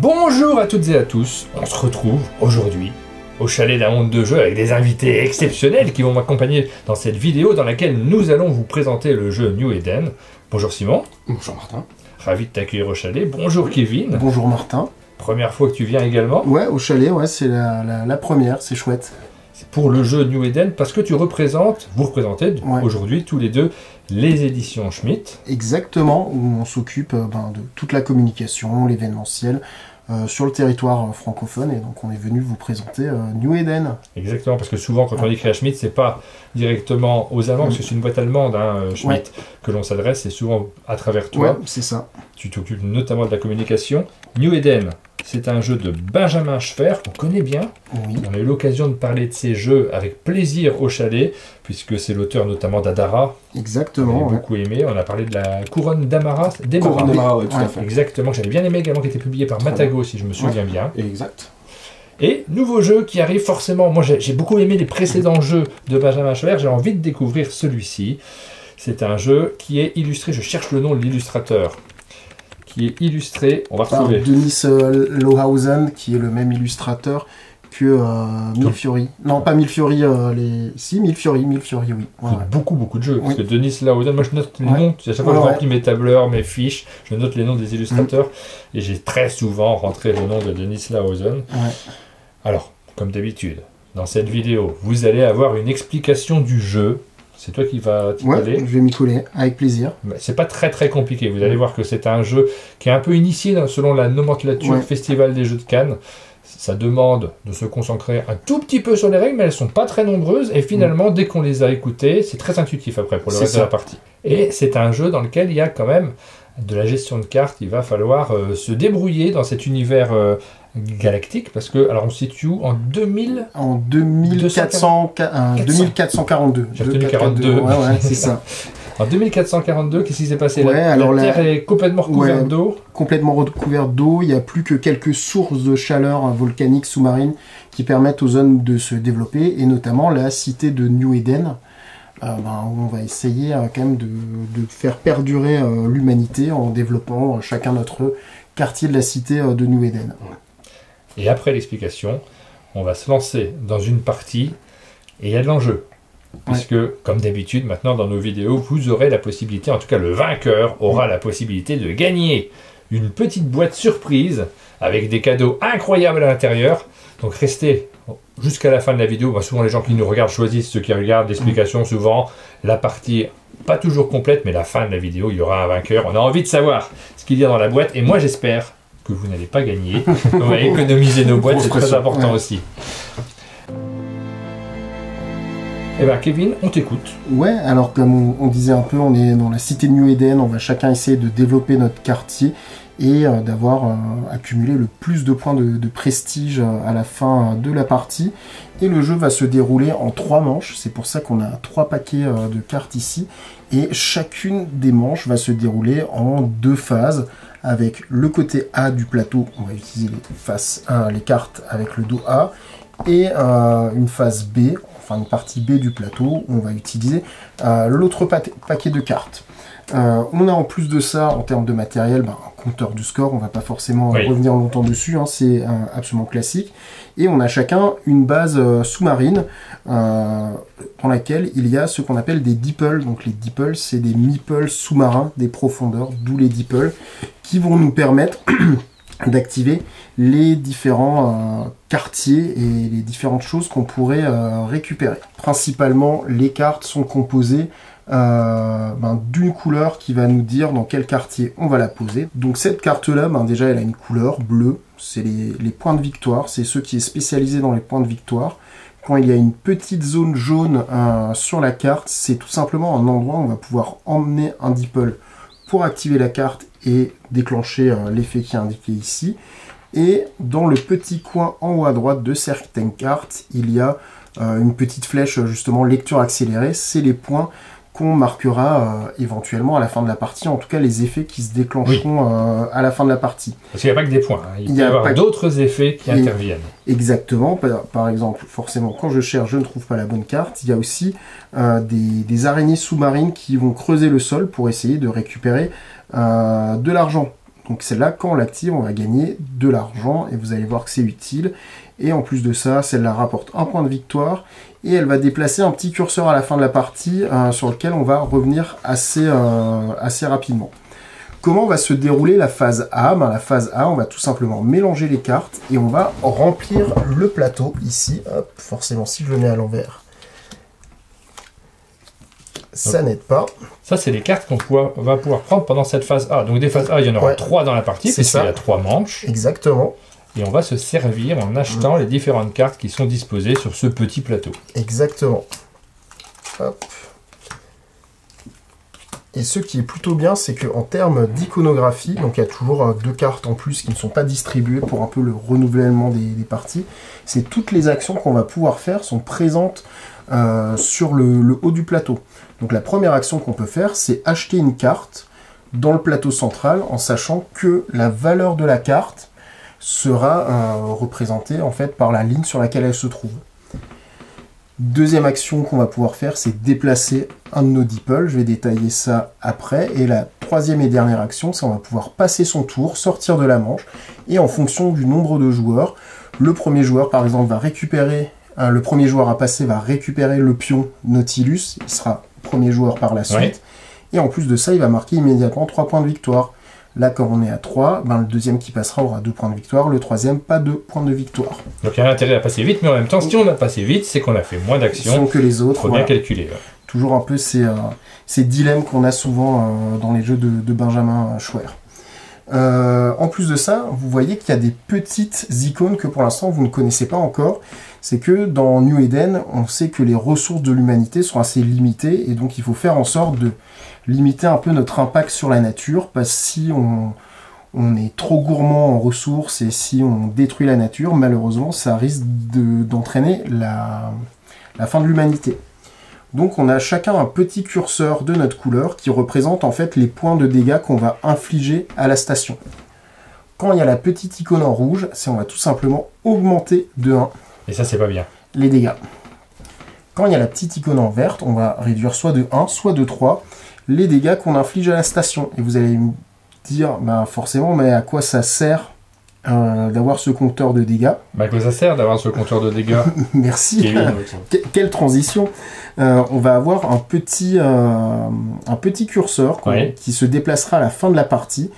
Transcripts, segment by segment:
Bonjour à toutes et à tous, on se retrouve aujourd'hui au chalet d'un monde de jeu avec des invités exceptionnels qui vont m'accompagner dans cette vidéo dans laquelle nous allons vous présenter le jeu New Eden. Bonjour Simon. Bonjour Martin. Ravi de t'accueillir au chalet. Bonjour Kevin. Bonjour Martin. Première fois que tu viens également. Ouais, au chalet, ouais, c'est la première, c'est chouette. C'est pour le jeu New Eden parce que vous représentez aujourd'hui tous les deux les éditions Schmitt. Exactement, où on s'occupe de toute la communication, l'événementiel sur le territoire francophone, et donc on est venu vous présenter New Eden. Exactement, parce que souvent quand on écrit à Schmitt, c'est pas directement aux Allemands, parce que c'est une boîte allemande, Schmitt, que l'on s'adresse, c'est souvent à travers toi. Ouais, c'est ça. Tu t'occupes notamment de la communication. New Eden, c'est un jeu de Benjamin Schwer, qu'on connaît bien. Oui. On a eu l'occasion de parler de ces jeux avec plaisir au chalet, puisque c'est l'auteur notamment d'Adara. Exactement. On a beaucoup aimé. On a parlé de la Couronne d'Amara. Couronne d'Amara, oui, tout à fait. Exactement, que j'avais bien aimé également, qui était publié par Matago, si je me souviens bien. Exact. Et nouveau jeu qui arrive forcément. Moi, j'ai beaucoup aimé les précédents jeux de Benjamin Schwer. J'ai envie de découvrir celui-ci. C'est un jeu qui est illustré. Je cherche le nom de l'illustrateur. Qui est illustré, on va retrouver. Denis Lohausen, qui est le même illustrateur que Milfiori. Non, pas Milfiori, si, Milfiori, oui. Ouais. Beaucoup de jeux, parce que Denis Lohausen, moi je note les noms, à chaque fois que je remplis mes tableurs, mes fiches, je note les noms des illustrateurs, et j'ai très souvent rentré le nom de Denis Lohausen. Alors, comme d'habitude, dans cette vidéo, vous allez avoir une explication du jeu. C'est toi qui vas t'y coller. Je vais m'y coller, avec plaisir. C'est pas très compliqué. Vous allez voir que c'est un jeu qui est un peu initié selon la nomenclature Festival des Jeux de Cannes. Ça demande de se concentrer un tout petit peu sur les règles, mais elles sont pas très nombreuses. Et finalement, dès qu'on les a écoutées, c'est très intuitif après pour le reste de la partie. Et c'est un jeu dans lequel il y a quand même de la gestion de cartes. Il va falloir se débrouiller dans cet univers galactique, parce que, alors on se situe en 2000... En 2442. J'ai retenu 42. Ouais, c'est ça. En 2442, qu'est-ce qui s'est passé? La alors Terre est complètement recouverte d'eau. Complètement recouverte d'eau. Il n'y a plus que quelques sources de chaleur volcanique sous-marine qui permettent aux zones de se développer, et notamment la cité de New Eden, où on va essayer quand même de faire perdurer l'humanité en développant chacun notre quartier de la cité de New Eden. Et après l'explication, on va se lancer dans une partie, et il y a de l'enjeu. Puisque, comme d'habitude, maintenant dans nos vidéos, vous aurez la possibilité, en tout cas le vainqueur aura la possibilité de gagner une petite boîte surprise avec des cadeaux incroyables à l'intérieur. Donc restez jusqu'à la fin de la vidéo. Souvent les gens qui nous regardent choisissent, ceux qui regardent l'explication, souvent la partie, pas toujours complète, mais la fin de la vidéo, il y aura un vainqueur. On a envie de savoir ce qu'il y a dans la boîte, et moi j'espère que vous n'allez pas gagner. On va économiser nos boîtes, c'est très important aussi. Eh bien Kevin, on t'écoute. Ouais, alors comme on disait un peu, on est dans la cité de New Eden, on va chacun essayer de développer notre quartier et d'avoir accumulé le plus de points de prestige à la fin de la partie. Et le jeu va se dérouler en 3 manches, c'est pour ça qu'on a 3 paquets de cartes ici. Et chacune des manches va se dérouler en 2 phases, avec le côté A du plateau, on va utiliser les cartes avec le dos A, et une phase B, enfin une partie B du plateau, où on va utiliser l'autre paquet de cartes. On a en plus de ça, en termes de matériel, un compteur de score, on va pas forcément revenir longtemps dessus, c'est absolument classique. Et on a chacun une base sous-marine dans laquelle il y a ce qu'on appelle des deeples. Donc les deeples, c'est des meeples sous-marins, des profondeurs, d'où les deeples, qui vont nous permettre d'activer les différents quartiers et les différentes choses qu'on pourrait récupérer. Principalement, les cartes sont composées d'une couleur qui va nous dire dans quel quartier on va la poser. Donc cette carte-là, déjà elle a une couleur bleue, c'est les points de victoire, c'est ceux qui est spécialisé dans les points de victoire. Quand il y a une petite zone jaune sur la carte, c'est tout simplement un endroit où on va pouvoir emmener un deeple pour activer la carte et déclencher l'effet qui est indiqué ici. Et dans le petit coin en haut à droite de certaines cartes, il y a une petite flèche justement lecture accélérée, c'est les points qu'on marquera éventuellement à la fin de la partie, en tout cas les effets qui se déclencheront à la fin de la partie. Parce qu'il n'y a pas que des points, il peut y avoir d'autres effets qui interviennent. Exactement, par exemple, forcément, quand je cherche, je ne trouve pas la bonne carte, il y a aussi des araignées sous-marines qui vont creuser le sol pour essayer de récupérer de l'argent. Donc celle-là, quand on l'active, on va gagner de l'argent et vous allez voir que c'est utile. Et en plus de ça, celle-là rapporte un point de victoire et elle va déplacer un petit curseur à la fin de la partie sur lequel on va revenir assez rapidement. Comment va se dérouler la phase A? La phase A, on va tout simplement mélanger les cartes et on va remplir le plateau ici. Hop, forcément, si je le mets à l'envers, ça n'aide pas. Ça, c'est les cartes qu'on va pouvoir prendre pendant cette phase A. Donc des phases A, il y en aura 3 dans la partie, puisqu'il y a 3 manches. Exactement. Et on va se servir en achetant les différentes cartes qui sont disposées sur ce petit plateau. Exactement. Hop. Et ce qui est plutôt bien, c'est qu'en termes d'iconographie, donc il y a toujours 2 cartes en plus qui ne sont pas distribuées pour un peu le renouvellement des parties. C'est toutes les actions qu'on va pouvoir faire sont présentes sur le haut du plateau. Donc la première action qu'on peut faire, c'est acheter une carte dans le plateau central en sachant que la valeur de la carte sera représentée en fait par la ligne sur laquelle elle se trouve. Deuxième action qu'on va pouvoir faire, c'est déplacer un de nos deeples. Je vais détailler ça après. Et la troisième et dernière action, c'est on va pouvoir passer son tour, sortir de la manche. Et en fonction du nombre de joueurs, le premier joueur par exemple va récupérer, le premier joueur à passer va récupérer le pion Nautilus. Il sera premier joueur par la suite. Ouais. Et en plus de ça, il va marquer immédiatement 3 points de victoire. Là, quand on est à 3, le deuxième qui passera aura 2 points de victoire, le troisième, pas de points de victoire. Donc il y a intérêt à passer vite, mais en même temps, si on a passé vite, c'est qu'on a fait moins d'actions que les autres. Il faut bien calculer. Là. Toujours un peu ces dilemmes qu'on a souvent dans les jeux de Benjamin Schwer. En plus de ça, vous voyez qu'il y a des petites icônes que pour l'instant vous ne connaissez pas encore. C'est que dans New Eden, on sait que les ressources de l'humanité sont assez limitées et donc il faut faire en sorte de limiter un peu notre impact sur la nature, parce que si on est trop gourmand en ressources et si on détruit la nature, malheureusement ça risque d'entraîner la fin de l'humanité. Donc on a chacun un petit curseur de notre couleur qui représente en fait les points de dégâts qu'on va infliger à la station. Quand il y a la petite icône en rouge, c'est on va tout simplement augmenter de 1. Et ça c'est pas bien. Les dégâts. Quand il y a la petite icône en verte, on va réduire soit de 1, soit de 3 les dégâts qu'on inflige à la station. Et vous allez me dire, forcément, mais à quoi ça sert d'avoir ce compteur de dégâts? À quoi ça sert d'avoir ce compteur de dégâts? Merci. Quelle transition. On va avoir un petit curseur qui se déplacera à la fin de la partie,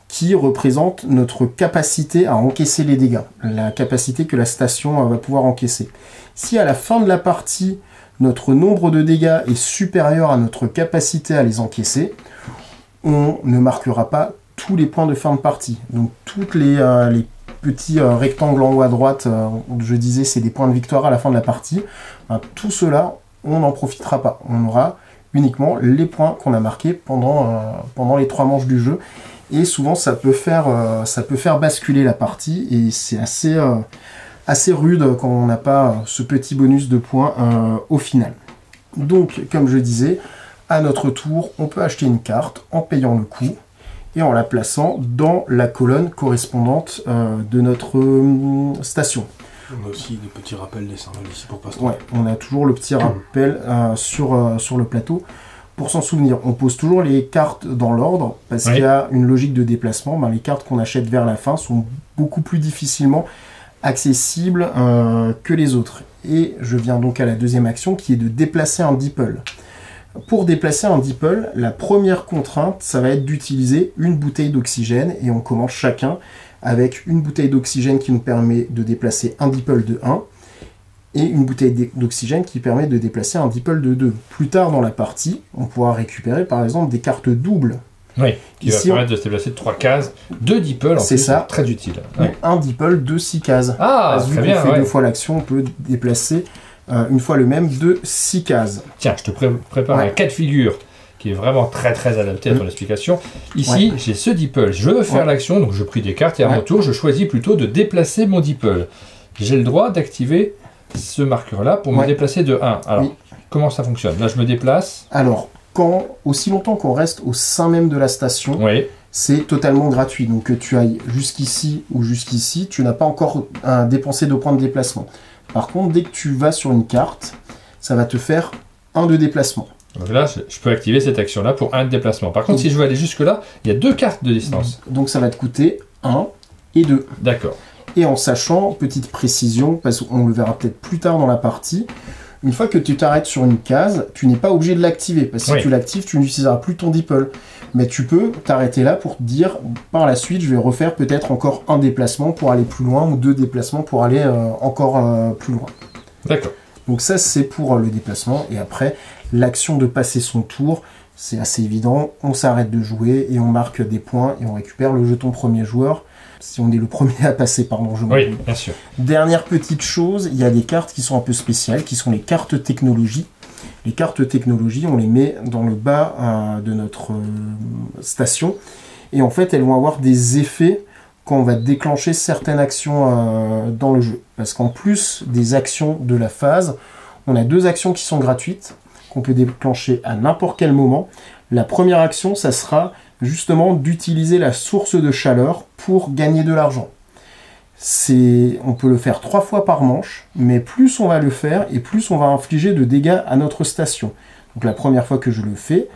qui représente notre capacité à encaisser les dégâts, la capacité que la station va pouvoir encaisser. Si à la fin de la partie, notre nombre de dégâts est supérieur à notre capacité à les encaisser, on ne marquera pas tous les points de fin de partie. Donc toutes les petits rectangles en haut à droite, je disais c'est des points de victoire à la fin de la partie, tout cela, on n'en profitera pas. On aura uniquement les points qu'on a marqués pendant les 3 manches du jeu. Et souvent ça peut faire basculer la partie et c'est assez rude quand on n'a pas ce petit bonus de points au final. Donc, comme je disais, à notre tour, on peut acheter une carte en payant le coût et en la plaçant dans la colonne correspondante de notre station. On a aussi des petits rappels des symboles ici pour pas se tromper. Ouais, on a toujours le petit rappel sur le plateau. Pour s'en souvenir, on pose toujours les cartes dans l'ordre parce qu'il y a une logique de déplacement. Les cartes qu'on achète vers la fin sont beaucoup plus difficilement accessibles que les autres. Et je viens donc à la deuxième action qui est de déplacer un deeple. Pour déplacer un deeple, la première contrainte, ça va être d'utiliser une bouteille d'oxygène et on commence chacun avec une bouteille d'oxygène qui nous permet de déplacer un deeple de 1 et une bouteille d'oxygène qui permet de déplacer un deeple de 2. Plus tard dans la partie, on pourra récupérer par exemple des cartes doubles. Oui, qui va permettre de se déplacer de 3 cases, 2 deeples, c'est ça, très utile. Un deeple de 6 cases. Ah, très bien, vu qu'on fait 2 fois l'action, on peut déplacer une fois le même de 6 cases. Tiens, je te prépare un cas de figure qui est vraiment très très adapté à ton explication. Ici, j'ai ce deeple, je veux faire l'action, donc je prie des cartes et à mon tour, je choisis plutôt de déplacer mon deeple. J'ai le droit d'activer ce marqueur-là pour me déplacer de 1. Alors, comment ça fonctionne? Là, je me déplace. Alors, aussi longtemps qu'on reste au sein même de la station, c'est totalement gratuit. Donc que tu ailles jusqu'ici ou jusqu'ici, tu n'as pas encore dépensé de points de déplacement. Par contre, dès que tu vas sur une carte, ça va te faire 1 de déplacement. Donc là, je peux activer cette action-là pour un déplacement. Par contre, si je veux aller jusque-là, il y a 2 cartes de distance. Donc ça va te coûter 1 et 2. D'accord. Et en sachant, petite précision, parce qu'on le verra peut-être plus tard dans la partie, une fois que tu t'arrêtes sur une case, tu n'es pas obligé de l'activer, parce que si tu l'actives, tu n'utiliseras plus ton DeepL. Mais tu peux t'arrêter là pour te dire, par la suite, je vais refaire peut-être encore un déplacement pour aller plus loin, ou 2 déplacements pour aller encore plus loin. D'accord. Donc ça, c'est pour le déplacement. Et après, l'action de passer son tour, c'est assez évident. On s'arrête de jouer et on marque des points et on récupère le jeton premier joueur. Si on est le premier à passer, pardon, je Oui, bien sûr. Dernière petite chose, il y a des cartes qui sont un peu spéciales, qui sont les cartes technologie. Les cartes technologie, on les met dans le bas de notre station. Et en fait, elles vont avoir des effets quand on va déclencher certaines actions dans le jeu. Parce qu'en plus des actions de la phase, on a 2 actions qui sont gratuites, qu'on peut déclencher à n'importe quel moment. La première action, ça sera justement d'utiliser la source de chaleur pour gagner de l'argent. On peut le faire 3 fois par manche, mais plus on va le faire et plus on va infliger de dégâts à notre station. Donc la première fois que je le fais,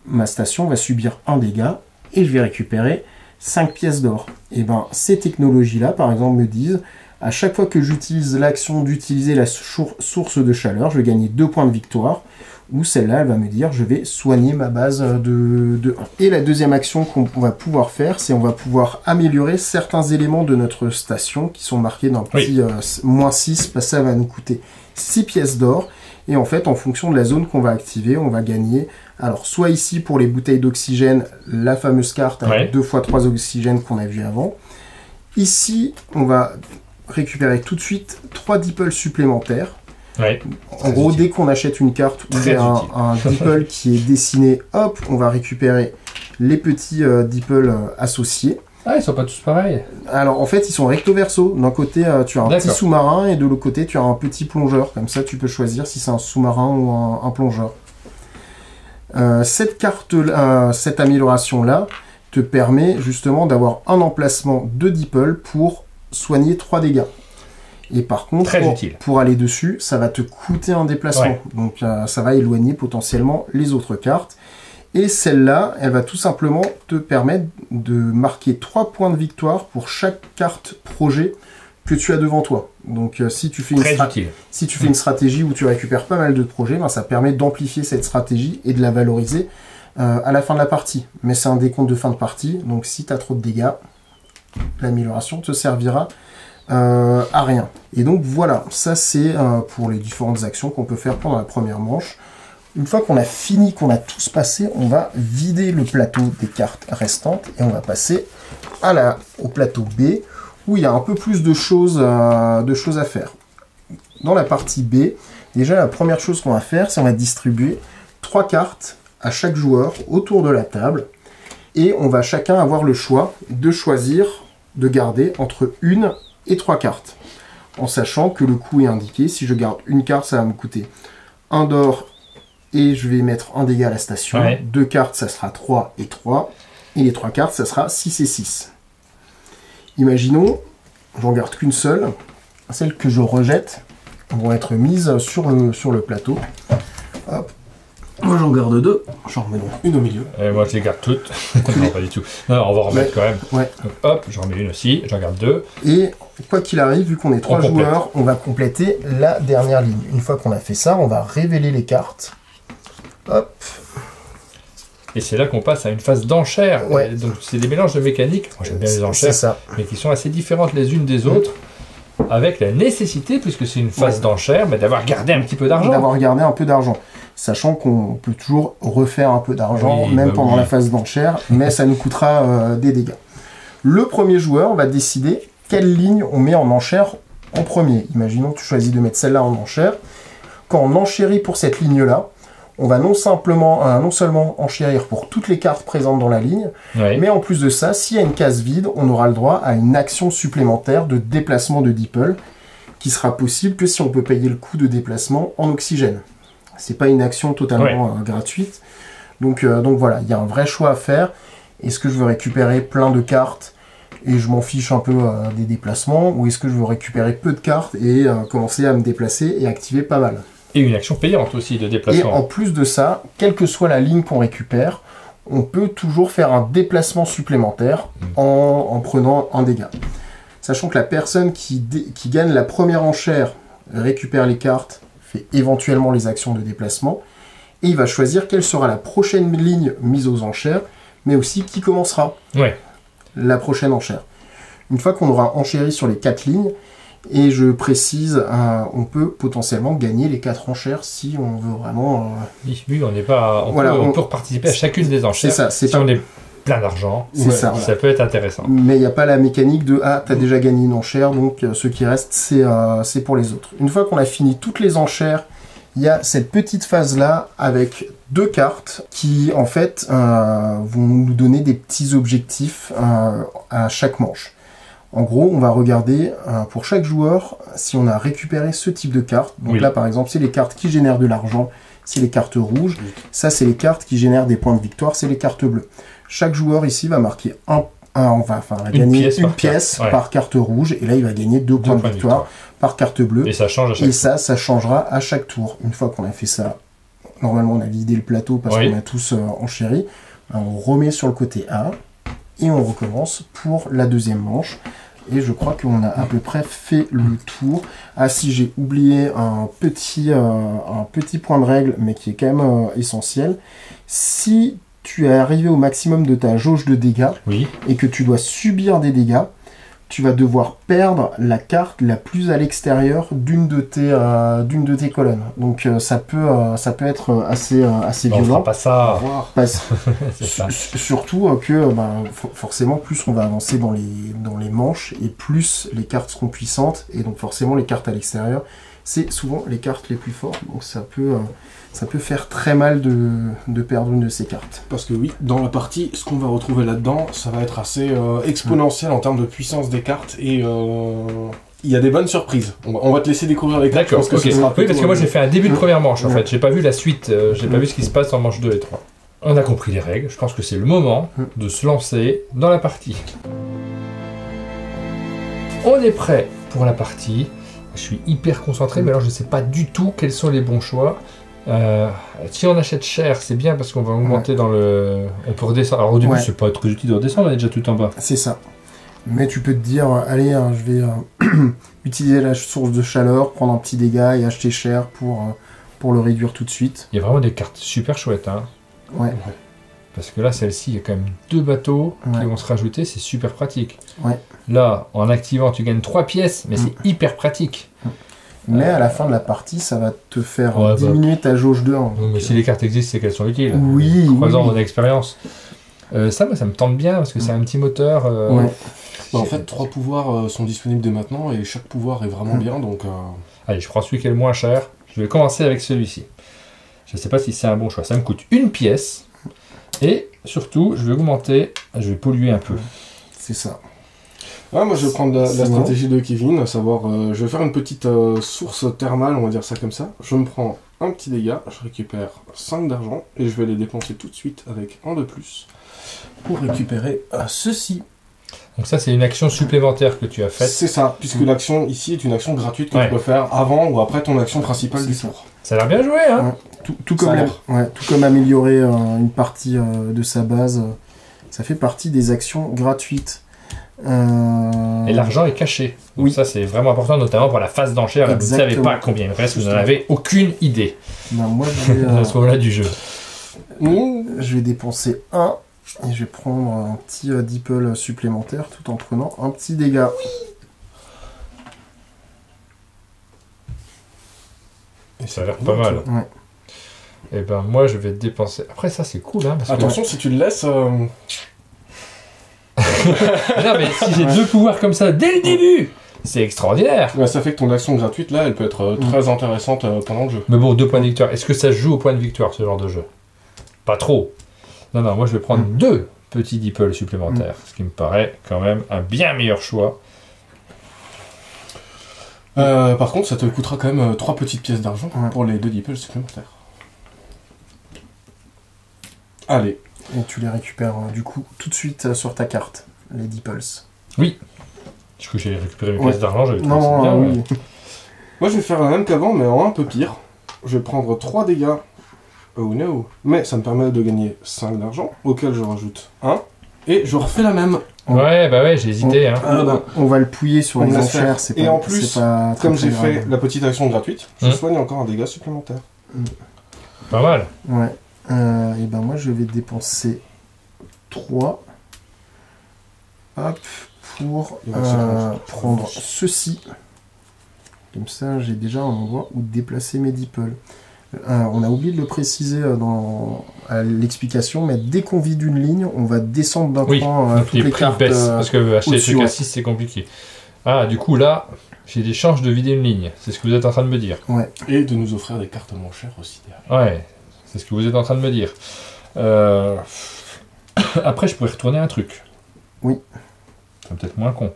ma station va subir un dégât et je vais récupérer 5 pièces d'or. Et bien ces technologies-là, par exemple, me disent, à chaque fois que j'utilise l'action d'utiliser la source de chaleur, je vais gagner 2 points de victoire. Ou celle-là, elle va me dire, je vais soigner ma base de 1. Et la deuxième action qu'on va pouvoir faire, c'est on va pouvoir améliorer certains éléments de notre station qui sont marqués d'un petit -6, parce que ça va nous coûter 6 pièces d'or. Et en fait, en fonction de la zone qu'on va activer, on va gagner. Alors, soit ici, pour les bouteilles d'oxygène, la fameuse carte avec 2 x 3 oxygènes qu'on a vu avant. Ici, on va récupérer tout de suite 3 DeepL supplémentaires. En gros, dès qu'on achète une carte ou un DeepL qui est dessiné, hop, on va récupérer les petits DeepL associés. Ah, ils sont pas tous pareils. Alors, en fait, ils sont recto verso. D'un côté, tu as un petit sous-marin et de l'autre côté, tu as un petit plongeur. Comme ça, tu peux choisir si c'est un sous-marin ou un plongeur. Cette carte, cette amélioration-là te permet justement d'avoir un emplacement de DeepL pour soigner 3 dégâts. Et par contre, pour aller dessus, ça va te coûter un déplacement. Donc ça va éloigner potentiellement les autres cartes. Et celle-là, elle va tout simplement te permettre de marquer 3 points de victoire pour chaque carte projet que tu as devant toi. Donc si tu fais une stratégie où tu récupères pas mal de projets, ben, ça permet d'amplifier cette stratégie et de la valoriser à la fin de la partie. Mais c'est un décompte de fin de partie, donc si tu as trop de dégâts, l'amélioration te servira à rien. Et donc voilà, ça c'est pour les différentes actions qu'on peut faire pendant la première manche. Une fois qu'on a fini, qu'on a tous passé, on va vider le plateau des cartes restantes et on va passer au plateau B où il y a un peu plus de choses à faire. Dans la partie B, déjà la première chose qu'on va faire, c'est on va distribuer 3 cartes à chaque joueur autour de la table et on va chacun avoir le choix de choisir de garder entre 1 et 3 cartes. En sachant que le coût est indiqué, si je garde une carte, ça va me coûter 1 d'or et je vais mettre un dégât à la station. 2 cartes, ça sera 3 et 3. Et les 3 cartes, ça sera 6 et 6. Imaginons, j'en garde qu'une seule. Celles que je rejette vont être mises sur le plateau. Hop. Moi j'en garde 2, j'en remets donc une au milieu. Et moi je les garde toutes. Non, pas du tout. Non, on va remettre quand même. Donc, hop, j'en mets une aussi, j'en garde 2. Et quoi qu'il arrive, vu qu'on est 3 joueurs, on va compléter la dernière ligne. Une fois qu'on a fait ça, on va révéler les cartes. Hop. Et c'est là qu'on passe à une phase d'enchères. Donc c'est des mélanges de mécaniques, moi j'aime bien les enchères, mais qui sont assez différentes les unes des autres, avec la nécessité, puisque c'est une phase d'enchères, mais d'avoir gardé un petit peu d'argent. D'avoir gardé un peu d'argent. Sachant qu'on peut toujours refaire un peu d'argent, même pendant la phase d'enchères, mais ça nous coûtera des dégâts. Le premier joueur va décider quelle ligne on met en enchère en premier. Imaginons que tu choisis de mettre celle-là en enchère. Quand on enchérit pour cette ligne-là, on va non seulement enchérir pour toutes les cartes présentes dans la ligne, mais en plus de ça, s'il y a une case vide, on aura le droit à une action supplémentaire de déplacement de DeepL, qui sera possible que si on peut payer le coût de déplacement en oxygène. C'est pas une action totalement gratuite. Donc voilà, il y a un vrai choix à faire. Est-ce que je veux récupérer plein de cartes et je m'en fiche un peu des déplacements, ou est-ce que je veux récupérer peu de cartes et commencer à me déplacer et activer pas mal? Et une action payante aussi de Et déplacement. en plus de ça, quelle que soit la ligne qu'on récupère, on peut toujours faire un déplacement supplémentaire en prenant un dégât. Sachant que la personne qui gagne la première enchère récupère les cartes, fait éventuellement les actions de déplacement, et il va choisir quelle sera la prochaine ligne mise aux enchères, mais aussi qui commencera Ouais. la prochaine enchère. Une fois qu'on aura enchéri sur les 4 lignes, et je précise, on peut potentiellement gagner les 4 enchères si on veut vraiment... Oui, on n'est pas. Voilà, on peut participer à chacune des enchères. C'est ça, c'est si pas... on est plein d'argent, C'est ça, ça peut être intéressant. Mais il n'y a pas la mécanique de « Ah, t'as déjà gagné une enchère, donc ce qui reste, c'est pour les autres. » Une fois qu'on a fini toutes les enchères, il y a cette petite phase-là avec 2 cartes qui, en fait, vont nous donner des petits objectifs à chaque manche. En gros, on va regarder pour chaque joueur si on a récupéré ce type de cartes. Donc là, par exemple, c'est les cartes qui génèrent de l'argent, c'est les cartes rouges. Ça, c'est les cartes qui génèrent des points de victoire, c'est les cartes bleues. Chaque joueur ici va marquer gagner une pièce par carte rouge, et là, il va gagner 2 points de victoire par carte bleue. Et ça change à chaque tour. Ça changera à chaque tour. Une fois qu'on a fait ça, normalement, on a vidé le plateau parce qu'on a tous enchéri. On remet sur le côté A. Et on recommence pour la deuxième manche. Et je crois qu'on a à peu près fait le tour. Ah si, j'ai oublié un petit point de règle, mais qui est quand même essentiel. Si tu es arrivé au maximum de ta jauge de dégâts, et que tu dois subir des dégâts, tu vas devoir perdre la carte la plus à l'extérieur d'une de tes colonnes. Donc ça peut être assez violent. On fera pas ça. Surtout que forcément, plus on va avancer dans les manches, et plus les cartes seront puissantes, et donc forcément les cartes à l'extérieur, c'est souvent les cartes les plus fortes. Donc ça peut faire très mal de perdre une de ces cartes. Parce que oui, dans la partie, ce qu'on va retrouver là-dedans, ça va être assez exponentiel en termes de puissance des cartes, et il y a des bonnes surprises. On va te laisser découvrir les cartes. D'accord, oui, parce que moi j'ai fait un début de première manche en fait, j'ai pas vu la suite, j'ai pas vu ce qui se passe en manche 2 et 3. On a compris les règles, je pense que c'est le moment de se lancer dans la partie. On est prêt pour la partie. Je suis hyper concentré, mais alors je sais pas du tout quels sont les bons choix. Si on achète cher, c'est bien parce qu'on va augmenter dans le... On peut redescendre. Alors au début, c'est pas très utile de redescendre, on est déjà tout en bas. C'est ça. Mais tu peux te dire, allez, je vais utiliser la source de chaleur, prendre un petit dégât et acheter cher pour le réduire tout de suite. Il y a vraiment des cartes super chouettes, hein. Ouais. Parce que là, celle-ci, il y a quand même 2 bateaux qui vont se rajouter, c'est super pratique. Ouais. Là, en activant, tu gagnes 3 pièces, mais c'est hyper pratique. Mais à la fin de la partie, ça va te faire diminuer ta jauge de 1. Mais si les cartes existent, c'est qu'elles sont utiles. Oui. 3 ans d'expérience. Ça, moi, ça me tente bien, parce que c'est un petit moteur. En fait, 3 pouvoirs sont disponibles dès maintenant, et chaque pouvoir est vraiment bien, donc... Allez, je prends celui qui est le moins cher. Je vais commencer avec celui-ci. Je ne sais pas si c'est un bon choix. Ça me coûte 1 pièce. Et surtout, je vais augmenter, je vais polluer un peu. C'est ça. Ouais, moi je vais prendre la stratégie de Kevin, à savoir, je vais faire une petite source thermale, on va dire ça comme ça. Je me prends un petit dégât, je récupère 5 d'argent, et je vais les dépenser tout de suite avec 1 de plus, pour récupérer ceci. Donc ça, c'est une action supplémentaire que tu as faite. C'est ça, puisque l'action ici est une action gratuite que tu peux faire avant ou après ton action principale du tour. Ça a l'air bien joué, hein. Ouais. Tout comme améliorer une partie de sa base, ça fait partie des actions gratuites. Et l'argent est caché. Donc ça, c'est vraiment important, notamment pour la phase d'enchère. Vous ne savez pas combien il reste, vous n'en avez aucune idée. Moi, je vais, à ce moment-là du jeu. Je vais dépenser 1 et je vais prendre un petit Deeple supplémentaire tout en prenant un petit dégât. Et ça a l'air pas mal. Ouais. Et ben moi, je vais dépenser... Après, ça, c'est cool, hein. Parce attention, si tu le laisses... non, mais si j'ai 2 pouvoirs comme ça dès le début, c'est extraordinaire. Ouais, ça fait que ton action gratuite, là, elle peut être très intéressante pendant le jeu. Mais bon, 2 points de victoire. Est-ce que ça se joue au point de victoire, ce genre de jeu? Pas trop. Non, moi, je vais prendre 2 petits Deeple supplémentaires, ce qui me paraît quand même un bien meilleur choix. Par contre, ça te coûtera quand même 3 petites pièces d'argent pour les 2 Deeple supplémentaires. Allez. Et tu les récupères du coup tout de suite sur ta carte, les Deeples. Oui. Du coup, j'ai récupéré mes pièces d'argent, j'avais trouvé ça bien. Oui. Moi, je vais faire la même qu'avant, mais en un peu pire. je vais prendre 3 dégâts. Oh no. Mais ça me permet de gagner 5 d'argent, auquel je rajoute 1. Et je refais la même. Ouais, bah ouais, j'ai hésité. Hein. On va le pouiller sur les enchères. Et en plus, comme j'ai fait la petite action gratuite, je soigne encore un dégât supplémentaire. Pas mal. Ouais. Et ben moi, je vais dépenser 3. Hop, pour prendre ceci. Comme ça, j'ai déjà un endroit où déplacer mes deeples. On a oublié de le préciser à l'explication, mais dès qu'on vide une ligne, on va descendre d'un cran toutes les cartes baissent, parce que acheter des trucs à 6, c'est compliqué. Ah, du coup, là, j'ai des chances de vider une ligne. C'est ce que vous êtes en train de me dire. Ouais. Et de nous offrir des cartes moins chères aussi derrière. Ouais, c'est ce que vous êtes en train de me dire. Après, je pourrais retourner un truc. Oui. C'est peut-être moins con.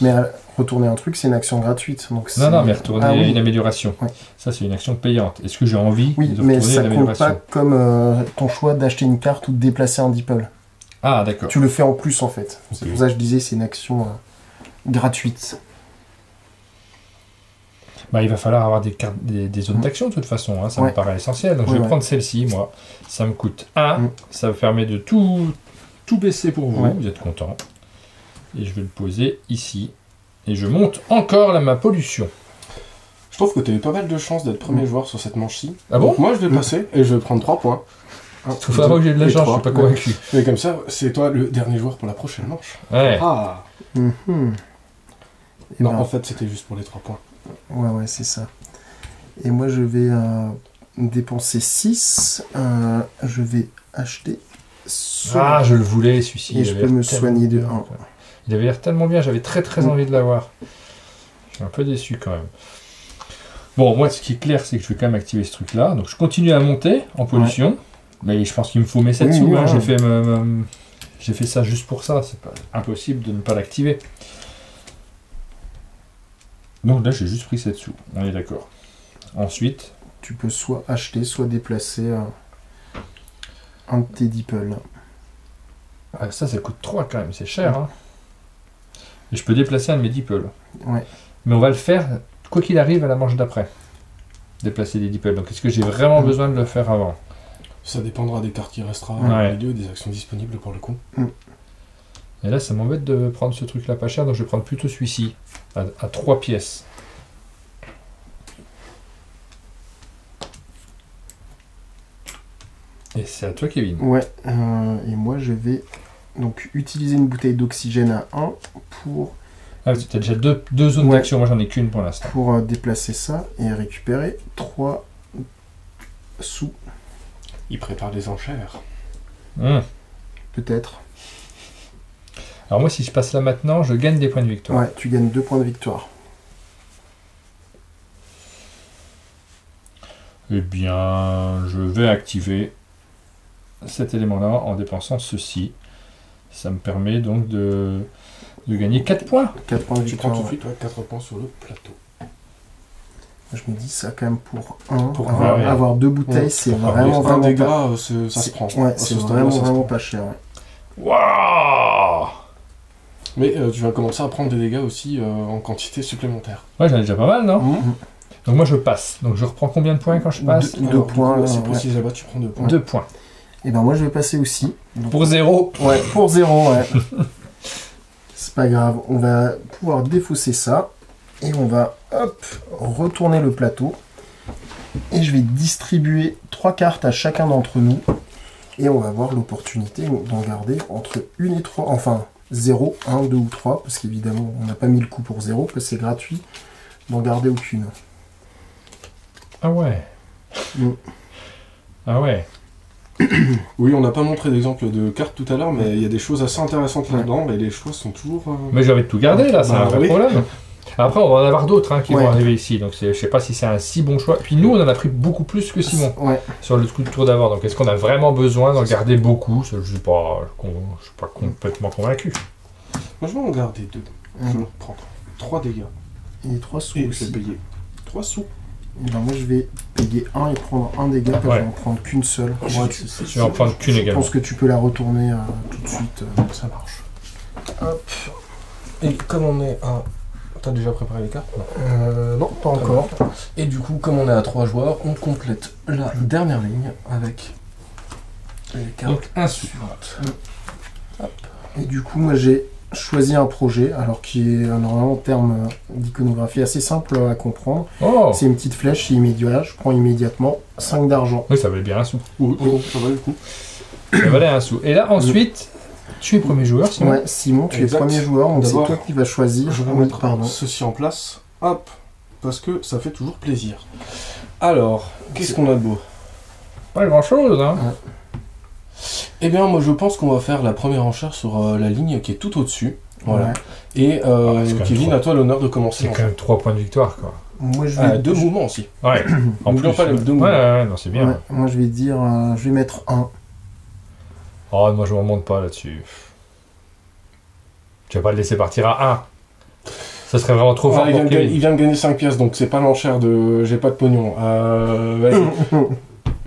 Mais retourner un truc, c'est une action gratuite. Donc non, mais retourner une amélioration. Ouais. Ça, c'est une action payante. Est-ce que j'ai envie de retourner mais ça une compte amélioration? pas comme ton choix d'acheter une carte ou de déplacer un deeple. Ah, d'accord. Tu le fais en plus, en fait. Okay. C'est pour ça que je disais c'est une action gratuite. Bah, il va falloir avoir des zones d'action de toute façon. Hein. Ça me paraît essentiel. Donc, je vais prendre celle-ci, moi. Ça me coûte 1. Ça me permet de tout baisser pour vous. Vous êtes content. Et je vais le poser ici. Et je monte encore ma pollution. Je trouve que tu as eu pas mal de chance d'être premier joueur sur cette manche-ci. Ah bon? Donc moi, je vais passer et je vais prendre 3 points. Faut vraiment que j'ai de la chance, je suis pas convaincu. Mais comme ça, c'est toi le dernier joueur pour la prochaine manche. Ouais. Ah. Non, en fait, c'était juste pour les 3 points. Ouais, c'est ça. Et moi, je vais dépenser 6. Je vais acheter... Ah, je le voulais, celui-ci. Et je peux me soigner de 1. Il avait l'air tellement bien, j'avais très envie de l'avoir. Je suis un peu déçu quand même. Bon, moi, ce qui est clair, c'est que je vais quand même activer ce truc-là. Donc, je continue à monter en pollution. Mais je pense qu'il me faut mes 7 sous. Hein. J'ai fait ça juste pour ça. C'est pas impossible de ne pas l'activer. Donc là, j'ai juste pris 7 sous. On est d'accord. Ensuite... Tu peux soit acheter, soit déplacer un de tes deeples. Ah, ça coûte 3 quand même. C'est cher. Hein. Et je peux déplacer un de mes deeples. Ouais. Mais on va le faire, quoi qu'il arrive, à la manche d'après. Déplacer des deeples. Donc, est-ce que j'ai vraiment besoin de le faire avant? Ça dépendra des cartes qui restera au milieu, des actions disponibles pour le coup. Et là, ça m'embête de prendre ce truc-là pas cher, donc je vais prendre plutôt celui-ci, à 3 pièces. Et c'est à toi, Kevin. Ouais, et moi, je vais donc utiliser une bouteille d'oxygène à 1 pour... Ah, tu as déjà deux zones d'action, moi j'en ai qu'une pour l'instant. Pour déplacer ça et récupérer 3 sous. Il prépare les enchères. Peut-être. Alors moi, si je passe là maintenant, je gagne des points de victoire. Ouais, tu gagnes 2 points de victoire. Eh bien, je vais activer cet élément-là en dépensant ceci. Ça me permet donc de gagner 4 points. 4 points de Tu prends victoire. tout de suite 4 points sur le plateau. Je me dis ça quand même pour avoir 2 bouteilles, c'est vraiment vraiment dégât, pas... ça se prend. Ouais, c'est vraiment pas cher. Ouais. Waouh! Mais tu vas commencer à prendre des dégâts aussi en quantité supplémentaire. Ouais, j'en ai déjà pas mal, non? Donc moi je passe. Donc je reprends combien de points quand je passe? 2 points. C'est précis là-bas, tu prends 2 points. 2 points. Et ben moi je vais passer aussi. Donc, pour 0? Ouais, pour 0, ouais. C'est pas grave. On va pouvoir défausser ça. Et on va, hop, retourner le plateau. Et je vais distribuer 3 cartes à chacun d'entre nous. Et on va avoir l'opportunité d'en garder entre 1 et 3. Enfin, 0, 1, 2 ou 3. Parce qu'évidemment, on n'a pas mis le coup pour 0. Parce que c'est gratuit d'en garder aucune. Ah ouais. Ah ouais. Oui, on n'a pas montré d'exemple de cartes tout à l'heure, mais il y a des choses assez intéressantes là-dedans, mais les choix sont toujours... Mais j'ai envie de tout garder, là, c'est un vrai problème. Après, on va en avoir d'autres qui vont arriver ici, donc je sais pas si c'est un si bon choix. Puis nous, on en a pris beaucoup plus que Simon sur le tour d'avant, donc est-ce qu'on a vraiment besoin d'en garder beaucoup? Je ne suis pas complètement convaincu. Moi, je vais en garder 2. Je vais prendre 3 dégâts. Et 3 sous et aussi. je vais payer 3 sous. Et ben moi je vais payer 1 et prendre 1 dégât, parce que je vais en prendre qu'une seule. Je vais en prendre qu'une également. Je pense que tu peux la retourner tout de suite. Ça marche. Hop. Et comme on est à T'as déjà préparé les cartes? Non, pas encore. Et du coup, comme on est à 3 joueurs, on complète la dernière ligne avec les cartes Donc, un sou. suivantes. Et du coup, moi j'ai choisi un projet, alors qui est normalement en termes d'iconographie assez simple à comprendre. Oh C'est une petite flèche, c'est immédiat, je prends immédiatement 5 d'argent. Oui, ça valait bien un sou. Oui, ça va du coup. Ça valait un sou. Et là, ensuite, tu es premier joueur, Simon. Ouais, Simon, tu Exact. es premier joueur, donc c'est D'abord, toi qui vas choisir. Je vais Oui, mettre pardon. ceci en place. Hop, parce que ça fait toujours plaisir. Alors, qu'est-ce qu'on a de beau? Pas grand-chose, hein. Eh bien, moi je pense qu'on va faire la première enchère sur la ligne qui est tout au-dessus. Voilà. Ouais. Et c'est quand même Kevin, trop. à toi l'honneur de commencer. C'est quand même 3 points de victoire, quoi. Moi je vais, 2 mouvements aussi. Ouais. En N'oublions plus, pas les deux ouais, mouvements. ouais, non, c'est bien. ouais, moi je vais dire, je vais mettre 1. Oh, moi, je ne remonte pas là-dessus. Tu vas pas le laisser partir à 1. Ça serait vraiment trop fort il, pour Kevin. vient de gagner 5 pièces, donc c'est pas l'enchère de j'ai pas de pognon. Vas-y.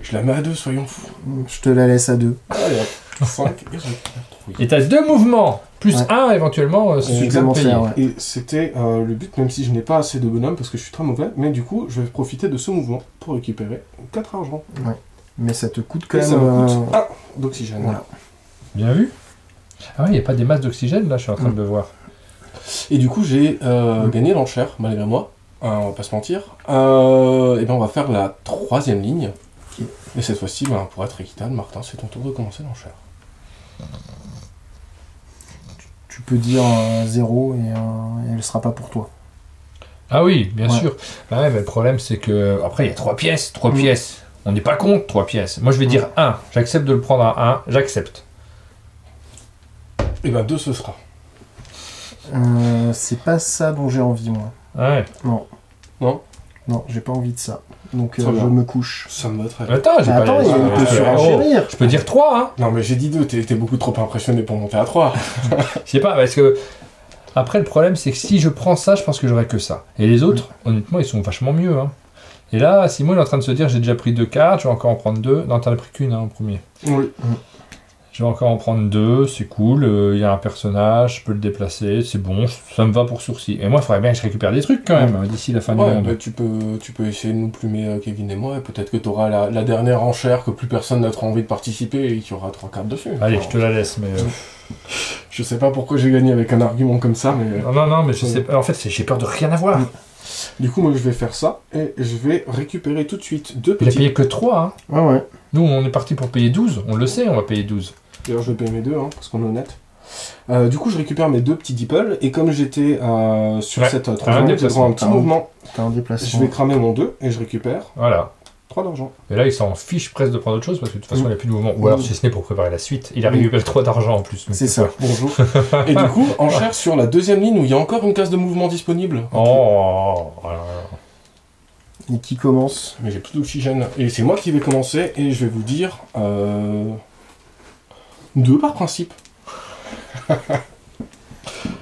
Je la mets à 2, soyons fous. Je te la laisse à 2. Allez, 5 et je Et t'as 2 mouvements, plus Ouais. 1 éventuellement, si tu peux le Supplémentaire, payer. ouais. Et c'était le but, même si je n'ai pas assez de bonhommes parce que je suis très mauvais, mais du coup, je vais profiter de ce mouvement pour récupérer 4 argent. Mais ça te coûte quand Et même. ça me coûte 1 d'oxygène. Voilà. Bien vu. Ah oui, il n'y a pas des masses d'oxygène là, je suis en train de le voir. Et du coup, j'ai gagné l'enchère, malgré moi. On va pas se mentir. Et bien, on va faire la 3e ligne. Ok. Et cette fois-ci, pour être équitable, Martin, c'est ton tour de commencer l'enchère. Tu peux dire 0 et elle sera pas pour toi. Ah oui, bien Ouais. sûr. Bah ouais, mais le problème c'est que après il y a 3 pièces, 3 pièces. On n'est pas contre 3 pièces. Moi je vais dire 1. J'accepte de le prendre à 1, j'accepte. Et bien, 2 ce sera. C'est pas ça dont j'ai envie, moi. Ouais. Non. Non. Non, j'ai pas envie de ça. Donc Très bien. je me couche. Ça me va très bien. Attends, j'ai Mais pas attends, il peut je- surenchérir. je peux dire 3, hein. Non, mais j'ai dit 2, t'es beaucoup trop impressionné pour monter à 3. Je sais pas, parce que. Après, le problème, c'est que si je prends ça, je pense que j'aurai que ça. Et les autres, honnêtement, ils sont vachement mieux. Hein. Et là, Simon il est en train de se dire j'ai déjà pris 2 cartes, je vais encore en prendre 2. Non, t'en as pris qu'une en premier. Oui. Je vais encore en prendre 2, c'est cool. Il y a un personnage, je peux le déplacer, c'est bon, ça me va pour sourcil. Et moi, il faudrait bien que je récupère des trucs quand même d'ici la fin du Ouais, monde. bah, tu peux essayer de nous plumer Kevin et moi, et peut-être que tu auras la dernière enchère que plus personne n'a trop envie de participer et qu'il y aura 3 cartes dessus. Allez, Enfin, je te la laisse, mais. je sais pas pourquoi j'ai gagné avec un argument comme ça, mais. Non, mais je sais pas. En fait, j'ai peur de rien avoir. Du coup, moi je vais faire ça et je vais récupérer tout de suite 2 Il a petits. payé que 3. Hein. Ouais, ouais. Nous, on est parti pour payer 12. On le sait, on va payer 12. D'ailleurs, je vais payer mes 2, parce qu'on est honnête. Du coup, je récupère mes 2 petits deeples et comme j'étais sur Ouais, cette t'as un troisième ligne, déplacement. un petit mouvement, T'as un je déplacement. vais cramer mon 2 et je récupère Voilà. 3 d'argent. Et là, il s'en fiche presque de prendre autre chose parce que de toute façon, il n'y a plus de mouvement. Ou alors, si ce n'est pour préparer la suite, il a récupéré 3 d'argent en plus. donc C'est ça. Bonjour. Et du coup, enchère sur la 2e ligne où il y a encore une case de mouvement disponible. Oh. Et qui commence? Mais j'ai plus d'oxygène. Et c'est moi qui vais commencer et je vais vous dire 2 par principe.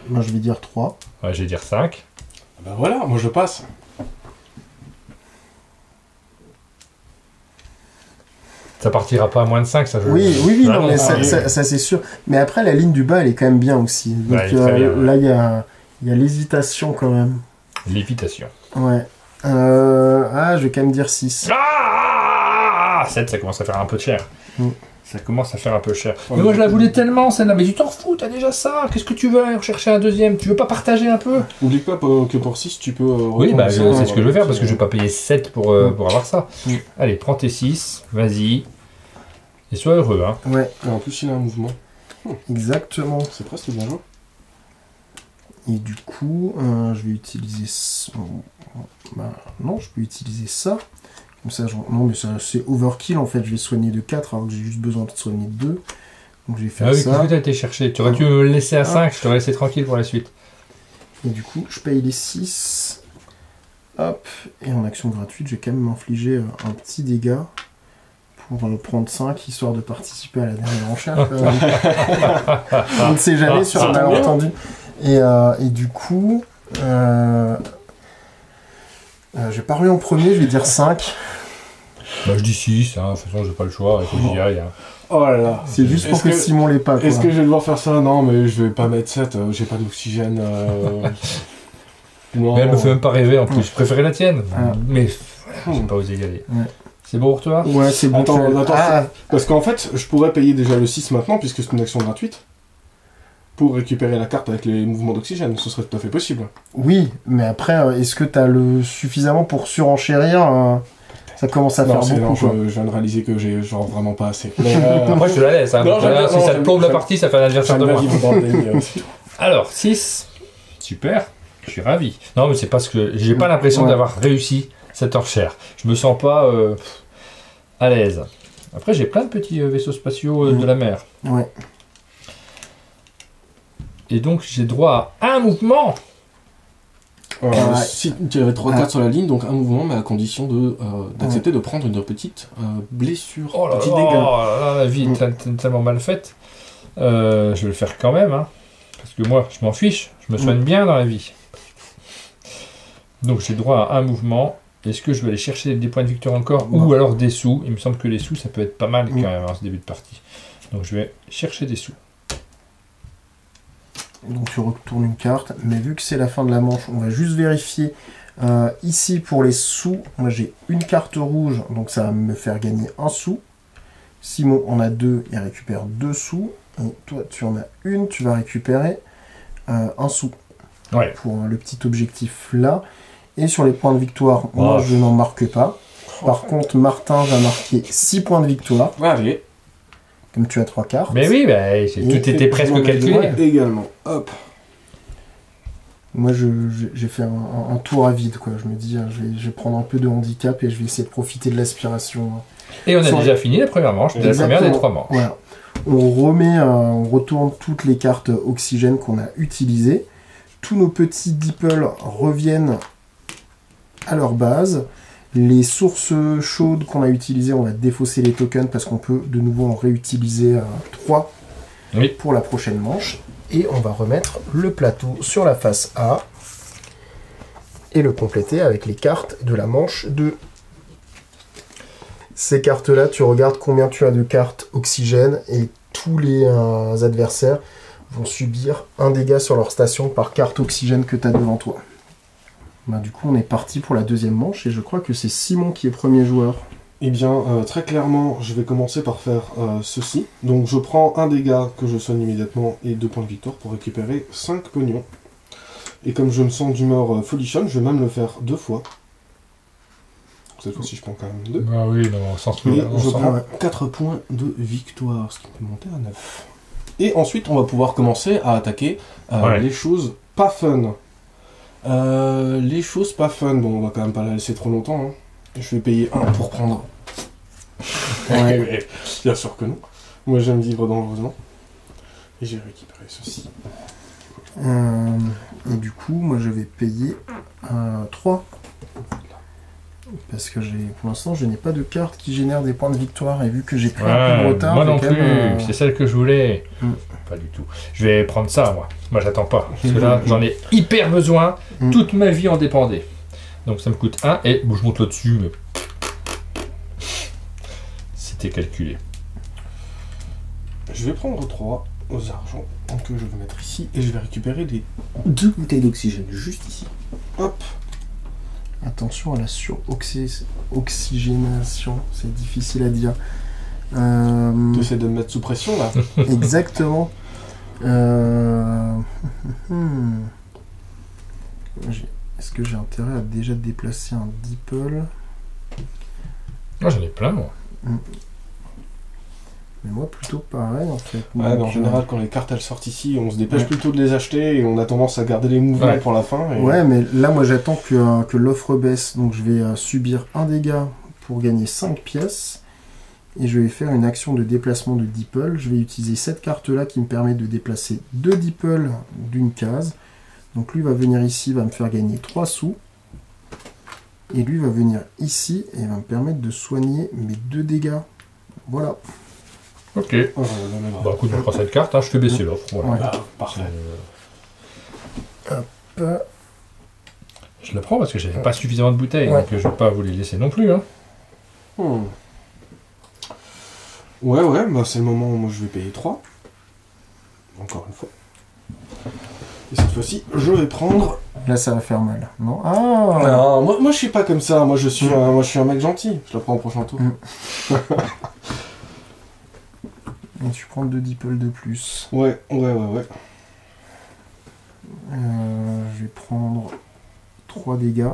Moi je vais dire 3. Ouais, je vais dire 5. Ben voilà, moi je passe. Ça partira pas à moins de 5, ça je Oui, Ah, non, mais non, ça, oui. ça, c'est sûr. Mais après, la ligne du bas, elle est quand même bien aussi. Donc Ouais, elle est très bien, ouais. là, il y a l'hésitation quand même. Lévitation. Ouais. Je vais quand même dire 6. Ah 7, ça commence à faire un peu cher. Mm. Ça commence à faire un peu cher. Ouais, mais moi je la voulais tellement celle-là. Mais tu t'en fous, t'as déjà ça. Qu'est-ce que tu veux aller rechercher un deuxième? Tu veux pas partager un peu? Oublie pas que pour 6, tu peux. Oui, retourner bah ça, c'est ce que je vais faire parce que je vais pas payer 7 pour avoir ça. Mm. Allez, prends tes 6, vas-y. Et sois heureux, hein. Ouais, Et en plus, il a un mouvement. exactement. C'est presque bien joué. Et du coup, je vais utiliser... non, je peux utiliser ça. Comme ça, non, mais ça, c'est overkill en fait. Je vais soigner de 4 alors que j'ai juste besoin de soigner de 2. Donc je vais faire Ah oui, qu'est-ce ça. que t'as été chercher? Tu aurais dû me le laisser à 5, je t'aurais laissé tranquille pour la suite. Et du coup, je paye les 6. Hop. Et en action gratuite, je vais quand même m'infliger un petit dégât pour prendre 5, histoire de participer à la dernière enchère. On ne sait jamais sur un malentendu. Et du coup, je vais pas en premier, je vais dire 5. Bah je dis 6, hein. De toute façon j'ai pas le choix, il faut que j'y aille. Hein. Oh là là. C'est juste pour Est-ce que que- Simon l'ait pas. Quoi. Est-ce que je vais devoir faire ça? Non, mais je vais pas mettre 7, j'ai pas d'oxygène. Non. Mais elle me fait même pas rêver en plus. Je préférais la tienne. Ah. Mais j'ai pas osé y aller. Ouais. C'est bon pour toi? Ouais, c'est bon. Attends, parce qu'en fait, je pourrais payer déjà le 6 maintenant, puisque c'est une action gratuite, pour récupérer la carte avec les mouvements d'oxygène. Ce serait tout à fait possible. Oui, mais après, est-ce que t'as le suffisamment pour surenchérir ça commence à faire beaucoup. Non, quoi. je viens de réaliser que j'ai genre vraiment pas assez. Mais, Après, je te la laisse. Hein. Non, Voilà, si ça te plombe la partie, ça fait un adversaire de moi. Alors, 6. Super. Je suis ravi. Non, mais c'est parce que j'ai pas l'impression d'avoir réussi cette enchère. Je me sens pas à l'aise. Après, j'ai plein de petits vaisseaux spatiaux de la mer. Ouais. Et donc, j'ai droit à un mouvement. Si tu avais 3 cartes sur la ligne, donc un mouvement, mais à condition d'accepter de prendre une petite blessure. Oh là petit là, dégât. la vie est tellement mal faite. Je vais le faire quand même. Hein, parce que moi, je m'en fiche. Je me soigne bien dans la vie. Donc, j'ai droit à un mouvement. Est-ce que je vais aller chercher des points de victoire encore ou alors des sous? Il me semble que les sous, ça peut être pas mal quand même en ce début de partie. Donc, je vais chercher des sous. Donc tu retournes une carte, mais vu que c'est la fin de la manche, on va juste vérifier. Ici pour les sous, moi j'ai une carte rouge, donc ça va me faire gagner un sou. Simon en a 2, il récupère 2 sous. Et toi tu en as une, tu vas récupérer un sou. Ouais. Pour le petit objectif là. Et sur les points de victoire, moi je n'en marque pas. Par contre Martin va marquer 6 points de victoire. Allez. Comme tu as 3 cartes. Mais oui, tout était presque calculé. Également. Hop. Moi, j'ai fait un tour à vide, quoi. Je me dis, je vais prendre un peu de handicap et je vais essayer de profiter de l'aspiration. Et on a déjà fini la première manche, la première des 3 manches. Voilà. On retourne toutes les cartes oxygène qu'on a utilisées. Tous nos petits dipples reviennent à leur base. Les sources chaudes qu'on a utilisées, on va défausser les tokens parce qu'on peut de nouveau en réutiliser 3 pour la prochaine manche. Et on va remettre le plateau sur la face A et le compléter avec les cartes de la manche 2. Ces cartes-là, tu regardes combien tu as de cartes oxygène et tous les adversaires vont subir un dégât sur leur station par carte oxygène que tu as devant toi. Du coup, on est parti pour la deuxième manche et je crois que c'est Simon qui est premier joueur. Eh bien, très clairement, je vais commencer par faire ceci. Donc, je prends un dégât que je soigne immédiatement et 2 points de victoire pour récupérer 5 pognons. Et comme je me sens d'humeur folichonne, je vais même le faire 2 fois. Cette fois-ci, je prends quand même 2. Ah oui, non, sans se Et je prends 4 points de victoire, ce qui peut monter à 9. Et ensuite, on va pouvoir commencer à attaquer les choses pas fun. Les choses pas fun, bon, on va quand même pas la laisser trop longtemps. Hein. Je vais payer 1 pour prendre. Bien sûr que non. Moi, j'aime vivre dangereusement. Et j'ai récupéré ceci. Et du coup, moi, je vais payer 3. Parce que pour l'instant, je n'ai pas de carte qui génère des points de victoire. Et vu que j'ai pris un peu de retard... Moi non plus, c'est celle que je voulais. Pas du tout. Je vais prendre ça, moi. Moi, j'attends pas. Parce que là, j'en ai hyper besoin. Toute ma vie en dépendait. Donc, ça me coûte 1. Et bon, je monte là-dessus, mais... C'était calculé. Je vais prendre 3 aux argents que je vais mettre ici. Et je vais récupérer les 2 bouteilles d'oxygène juste ici. Hop. Attention à la sur-oxygénation, c'est difficile à dire. Tu essaies de me mettre sous pression là. Exactement. Est-ce que j'ai intérêt à déjà déplacer un Dipple? Moi j'en ai plein moi. Mais moi plutôt pareil en fait. Ouais, en général quand les cartes elles sortent ici, on se dépêche plutôt de les acheter et on a tendance à garder les mouvements pour la fin. Et... Ouais, mais là moi j'attends que l'offre baisse, donc je vais subir un dégât pour gagner 5 pièces. Et je vais faire une action de déplacement de Dipple. Je vais utiliser cette carte là qui me permet de déplacer 2 Dipple d'une case. Donc lui va venir ici, va me faire gagner 3 sous. Et lui va venir ici et va me permettre de soigner mes 2 dégâts. Voilà. Ok. Bah écoute, je prends cette carte, hein, je fais baisser l'offre. Voilà. Ouais. Parfait. Hop. Je la prends parce que j'avais pas suffisamment de bouteilles, donc je vais pas vous les laisser non plus. Hein. Ouais, bah c'est le moment où moi je vais payer 3. Encore une fois. Et cette fois-ci, je vais prendre... Là, ça va faire mal. Non. Ah. Non, moi je suis pas comme ça. Moi je suis un mec gentil. Je la prends au prochain tour. Et tu prends 2 dipples de plus. Ouais. Je vais prendre 3 dégâts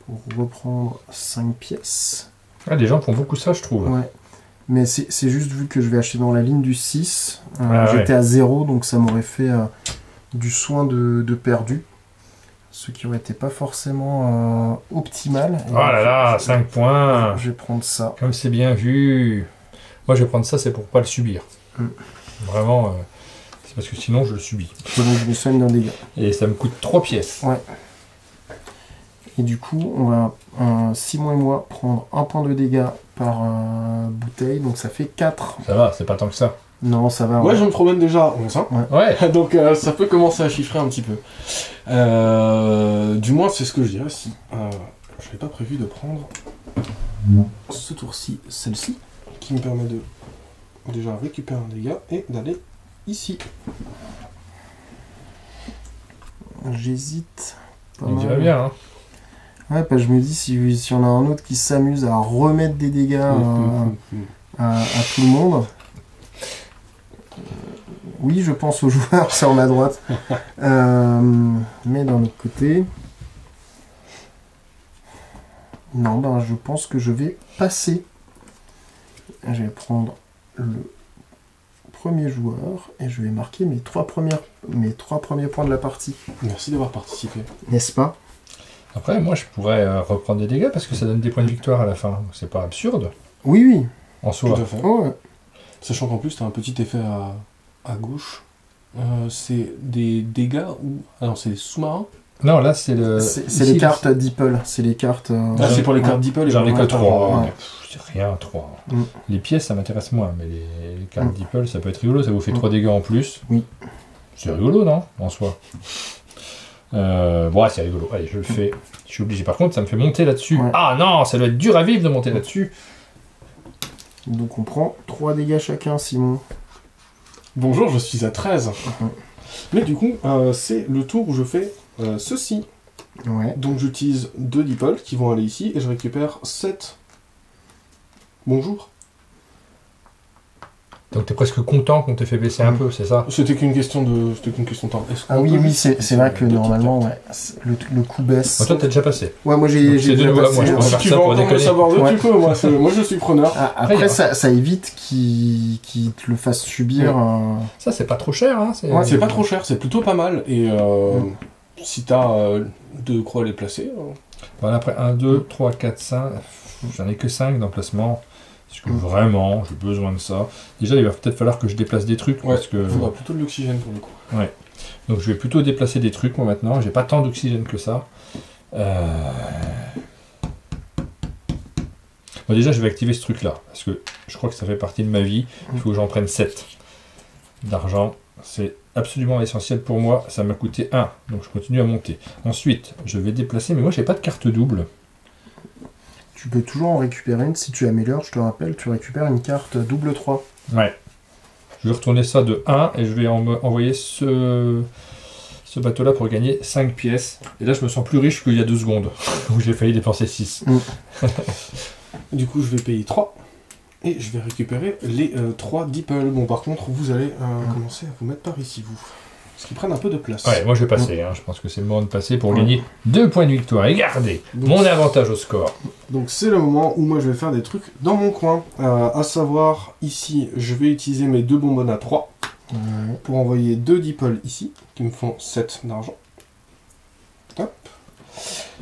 pour reprendre 5 pièces. Ah, les gens font beaucoup ça, je trouve. Ouais. Mais c'est juste vu que je vais acheter dans la ligne du 6. Ah, j'étais à 0, donc ça m'aurait fait du soin de perdu. Ce qui aurait été pas forcément optimal. Oh là là, 5 points. Je vais prendre ça. Comme c'est bien vu. Moi, je vais prendre ça, c'est pour pas le subir. Vraiment, c'est parce que sinon, je le subis. Et donc, je me soigne d'un dégât. Et ça me coûte 3 pièces. Ouais. Et du coup, on va, Simon et moi, prendre 1 point de dégâts par bouteille. Donc, ça fait 4. Ça va, c'est pas tant que ça. Non, ça va. Moi je me promène déjà 11, hein. Ouais. Donc ça peut commencer à chiffrer un petit peu. Du moins c'est ce que je dirais si je n'avais pas prévu de prendre ce tour-ci, celle-ci, qui me permet de déjà récupérer un dégât et d'aller ici. J'hésite. On dirait bien, hein. Ouais, parce que je me dis si on a un autre qui s'amuse à remettre des dégâts à tout le monde. Oui, je pense aux joueurs, c'est en ma droite. Mais d'un autre côté... Non, ben je pense que je vais passer. Je vais prendre le premier joueur et je vais marquer mes 3 premiers points de la partie. Merci d'avoir participé. N'est-ce pas? Après, moi, je pourrais reprendre des dégâts parce que ça donne des points de victoire à la fin. C'est pas absurde, Oui, oui. en soi. Tout à fait. Oh, ouais. Sachant qu'en plus tu as un petit effet à gauche. C'est des dégâts ou... Ah non, c'est des sous-marins. Non, là, c'est le... C'est les cartes Deeple. C'est les cartes... Ah, c'est pour les cartes Deeple. J'en ai que 3. Ouais. C'est rien, 3. Mm. Les pièces, ça m'intéresse moins, mais les cartes Deeple, ça peut être rigolo. Ça vous fait 3 dégâts en plus. Oui. C'est rigolo, non? En soi. Bon, c'est rigolo. Allez, je le fais. Je suis obligé. Par contre, ça me fait monter là-dessus. Ouais. Ah non, ça doit être dur à vivre de monter là-dessus. Donc on prend 3 dégâts chacun, Simon. Bonjour, je suis à 13. Mais du coup, c'est le tour où je fais ceci. Ouais. Donc j'utilise 2 Deeple qui vont aller ici et je récupère 7. Bonjour. Donc t'es presque content qu'on t'ait fait baisser un peu, c'est ça? C'était qu'une question de temps. Ah oui, c'est vrai que normalement, ouais, le coup baisse. Toi, t'as déjà passé. Ouais, moi j'ai Donc, c'est de déjà nouveau à passé. moi, je pense. Si tu veux encore le savoir d'eux, Ouais. tu peux. Moi, je suis preneur. Après, ça évite qu'il te le fasse subir. Ça, c'est pas trop cher, hein? Ouais. C'est pas trop cher, c'est plutôt pas mal. Et si t'as 2 croix à les placer... Voilà, après 1, 2, 3, 4, 5. J'en ai que 5 d'emplacement. Parce que vraiment, j'ai besoin de ça. Déjà, il va peut-être falloir que je déplace des trucs. Ouais, parce que... il faudra plutôt de l'oxygène pour le coup. Ouais. Donc je vais plutôt déplacer des trucs, moi, maintenant. J'ai pas tant d'oxygène que ça. Bon, déjà, je vais activer ce truc-là. Parce que je crois que ça fait partie de ma vie. Il faut que j'en prenne 7 d'argent. C'est absolument essentiel pour moi. Ça m'a coûté 1. Donc je continue à monter. Ensuite, je vais déplacer. Mais moi, j'ai pas de carte double. Tu peux toujours en récupérer une. Si tu améliores, je te rappelle, tu récupères une carte double 3. Ouais. Je vais retourner ça de 1 et je vais envoyer ce bateau-là pour gagner 5 pièces. Et là, je me sens plus riche qu'il y a 2 secondes, où j'ai failli dépenser 6. Du coup, je vais payer 3. Et je vais récupérer les 3 Deeple. Bon, par contre, vous allez commencer à vous mettre par ici, vous. Parce qu'ils prennent un peu de place. Ouais, moi je vais passer. Hein. Je pense que c'est le moment de passer pour gagner 2 points de victoire et garder mon avantage au score. Donc c'est le moment où moi je vais faire des trucs dans mon coin. À savoir, ici, je vais utiliser mes 2 bonbonnes à 3 pour envoyer 2 Deeple ici, qui me font 7 d'argent. Hop.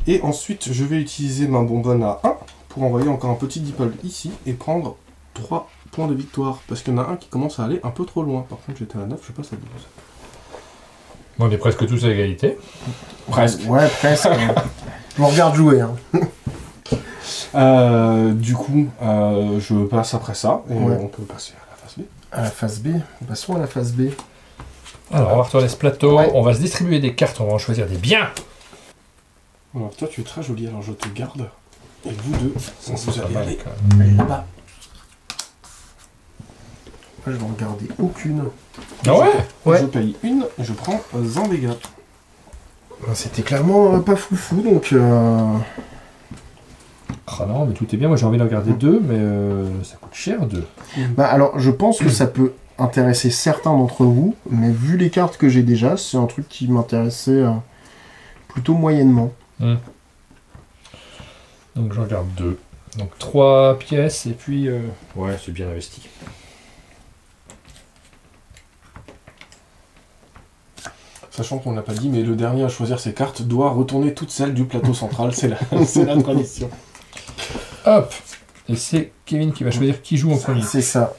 Et ensuite, je vais utiliser ma bonbonne à 1 pour envoyer encore un petit Deeple ici et prendre 3 points de victoire. Parce qu'il y en a un qui commence à aller un peu trop loin. Par contre, j'étais à 9, je passe à 12. Bon, on est presque tous à égalité. Presque. Ouais, presque. Je vous regarde jouer. Hein. Du coup, je passe après ça et on peut passer à la phase B. À la phase B. Passons à la phase B. Alors, on va retourner ce plateau. Ouais. On va se distribuer des cartes. On va en choisir des biens. Alors, toi, tu es très joli, alors je te garde. Et vous deux, Ça, vous c'est pas allez mal, aller quand même. là-bas. je vais en garder aucune. Ah ouais? Ouais. Je paye une, je prends 20 dégâts. C'était clairement pas foufou, donc... Ah non, mais tout est bien. Moi, j'ai envie d'en garder 2, mais ça coûte cher, 2. Bah, alors, je pense que ça peut intéresser certains d'entre vous, mais vu les cartes que j'ai déjà, c'est un truc qui m'intéressait plutôt moyennement. Donc, j'en garde 2. Donc, 3 pièces, et puis... Ouais, c'est bien investi. Sachant qu'on n'a pas dit, mais le dernier à choisir ses cartes doit retourner toutes celles du plateau central. C'est la tradition. Hop! Et c'est Kevin qui va choisir qui joue en premier. C'est ça.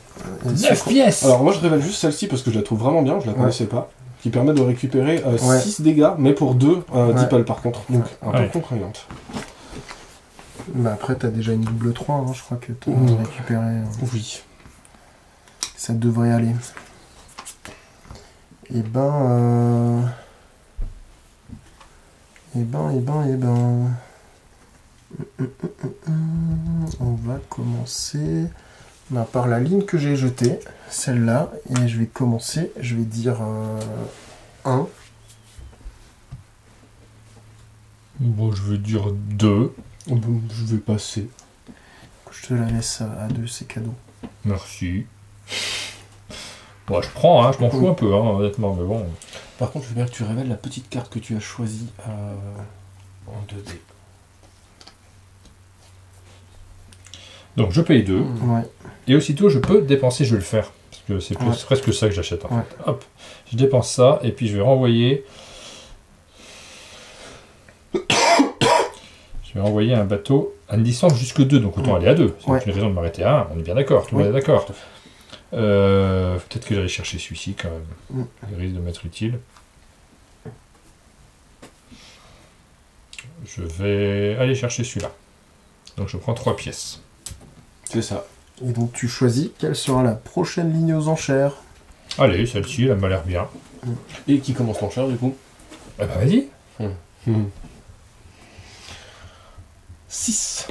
9 pièces! Alors moi je révèle juste celle-ci parce que je la trouve vraiment bien, je la connaissais pas. Qui permet de récupérer 6 dégâts, mais pour 2 d'Ipal par contre. Donc un peu contraignante. Bah après t'as déjà une double 3, hein, je crois que t'as récupéré. Oui. Ça devrait aller. Et ben... On va commencer par la ligne que j'ai jetée, celle-là, et je vais commencer, je vais dire 1. Bon, je veux dire 2. Je vais passer. Je te la laisse à 2, c'est cadeau. Merci. Bon, je prends, hein, je m'en fous un peu, hein, honnêtement, mais bon. Par contre, je veux bien que tu révèles la petite carte que tu as choisie en 2D. Donc je paye 2. Ouais. Et aussitôt je peux dépenser, je vais le faire. Parce que c'est presque ça que j'achète en fait. Hop, je dépense ça et puis je vais renvoyer. Je vais renvoyer un bateau à une distance jusque 2, donc autant aller à 2. C'est une raison de m'arrêter à 1, on est bien d'accord, tout le monde est d'accord. Peut-être que j'allais chercher celui-ci quand même. Il risque de m'être utile. Je vais aller chercher celui-là. Donc je prends 3 pièces. C'est ça. Et donc tu choisis quelle sera la prochaine ligne aux enchères. Allez, celle-ci, elle m'a l'air bien. Et qui commence l'enchère du coup? Eh ben vas-y. 6.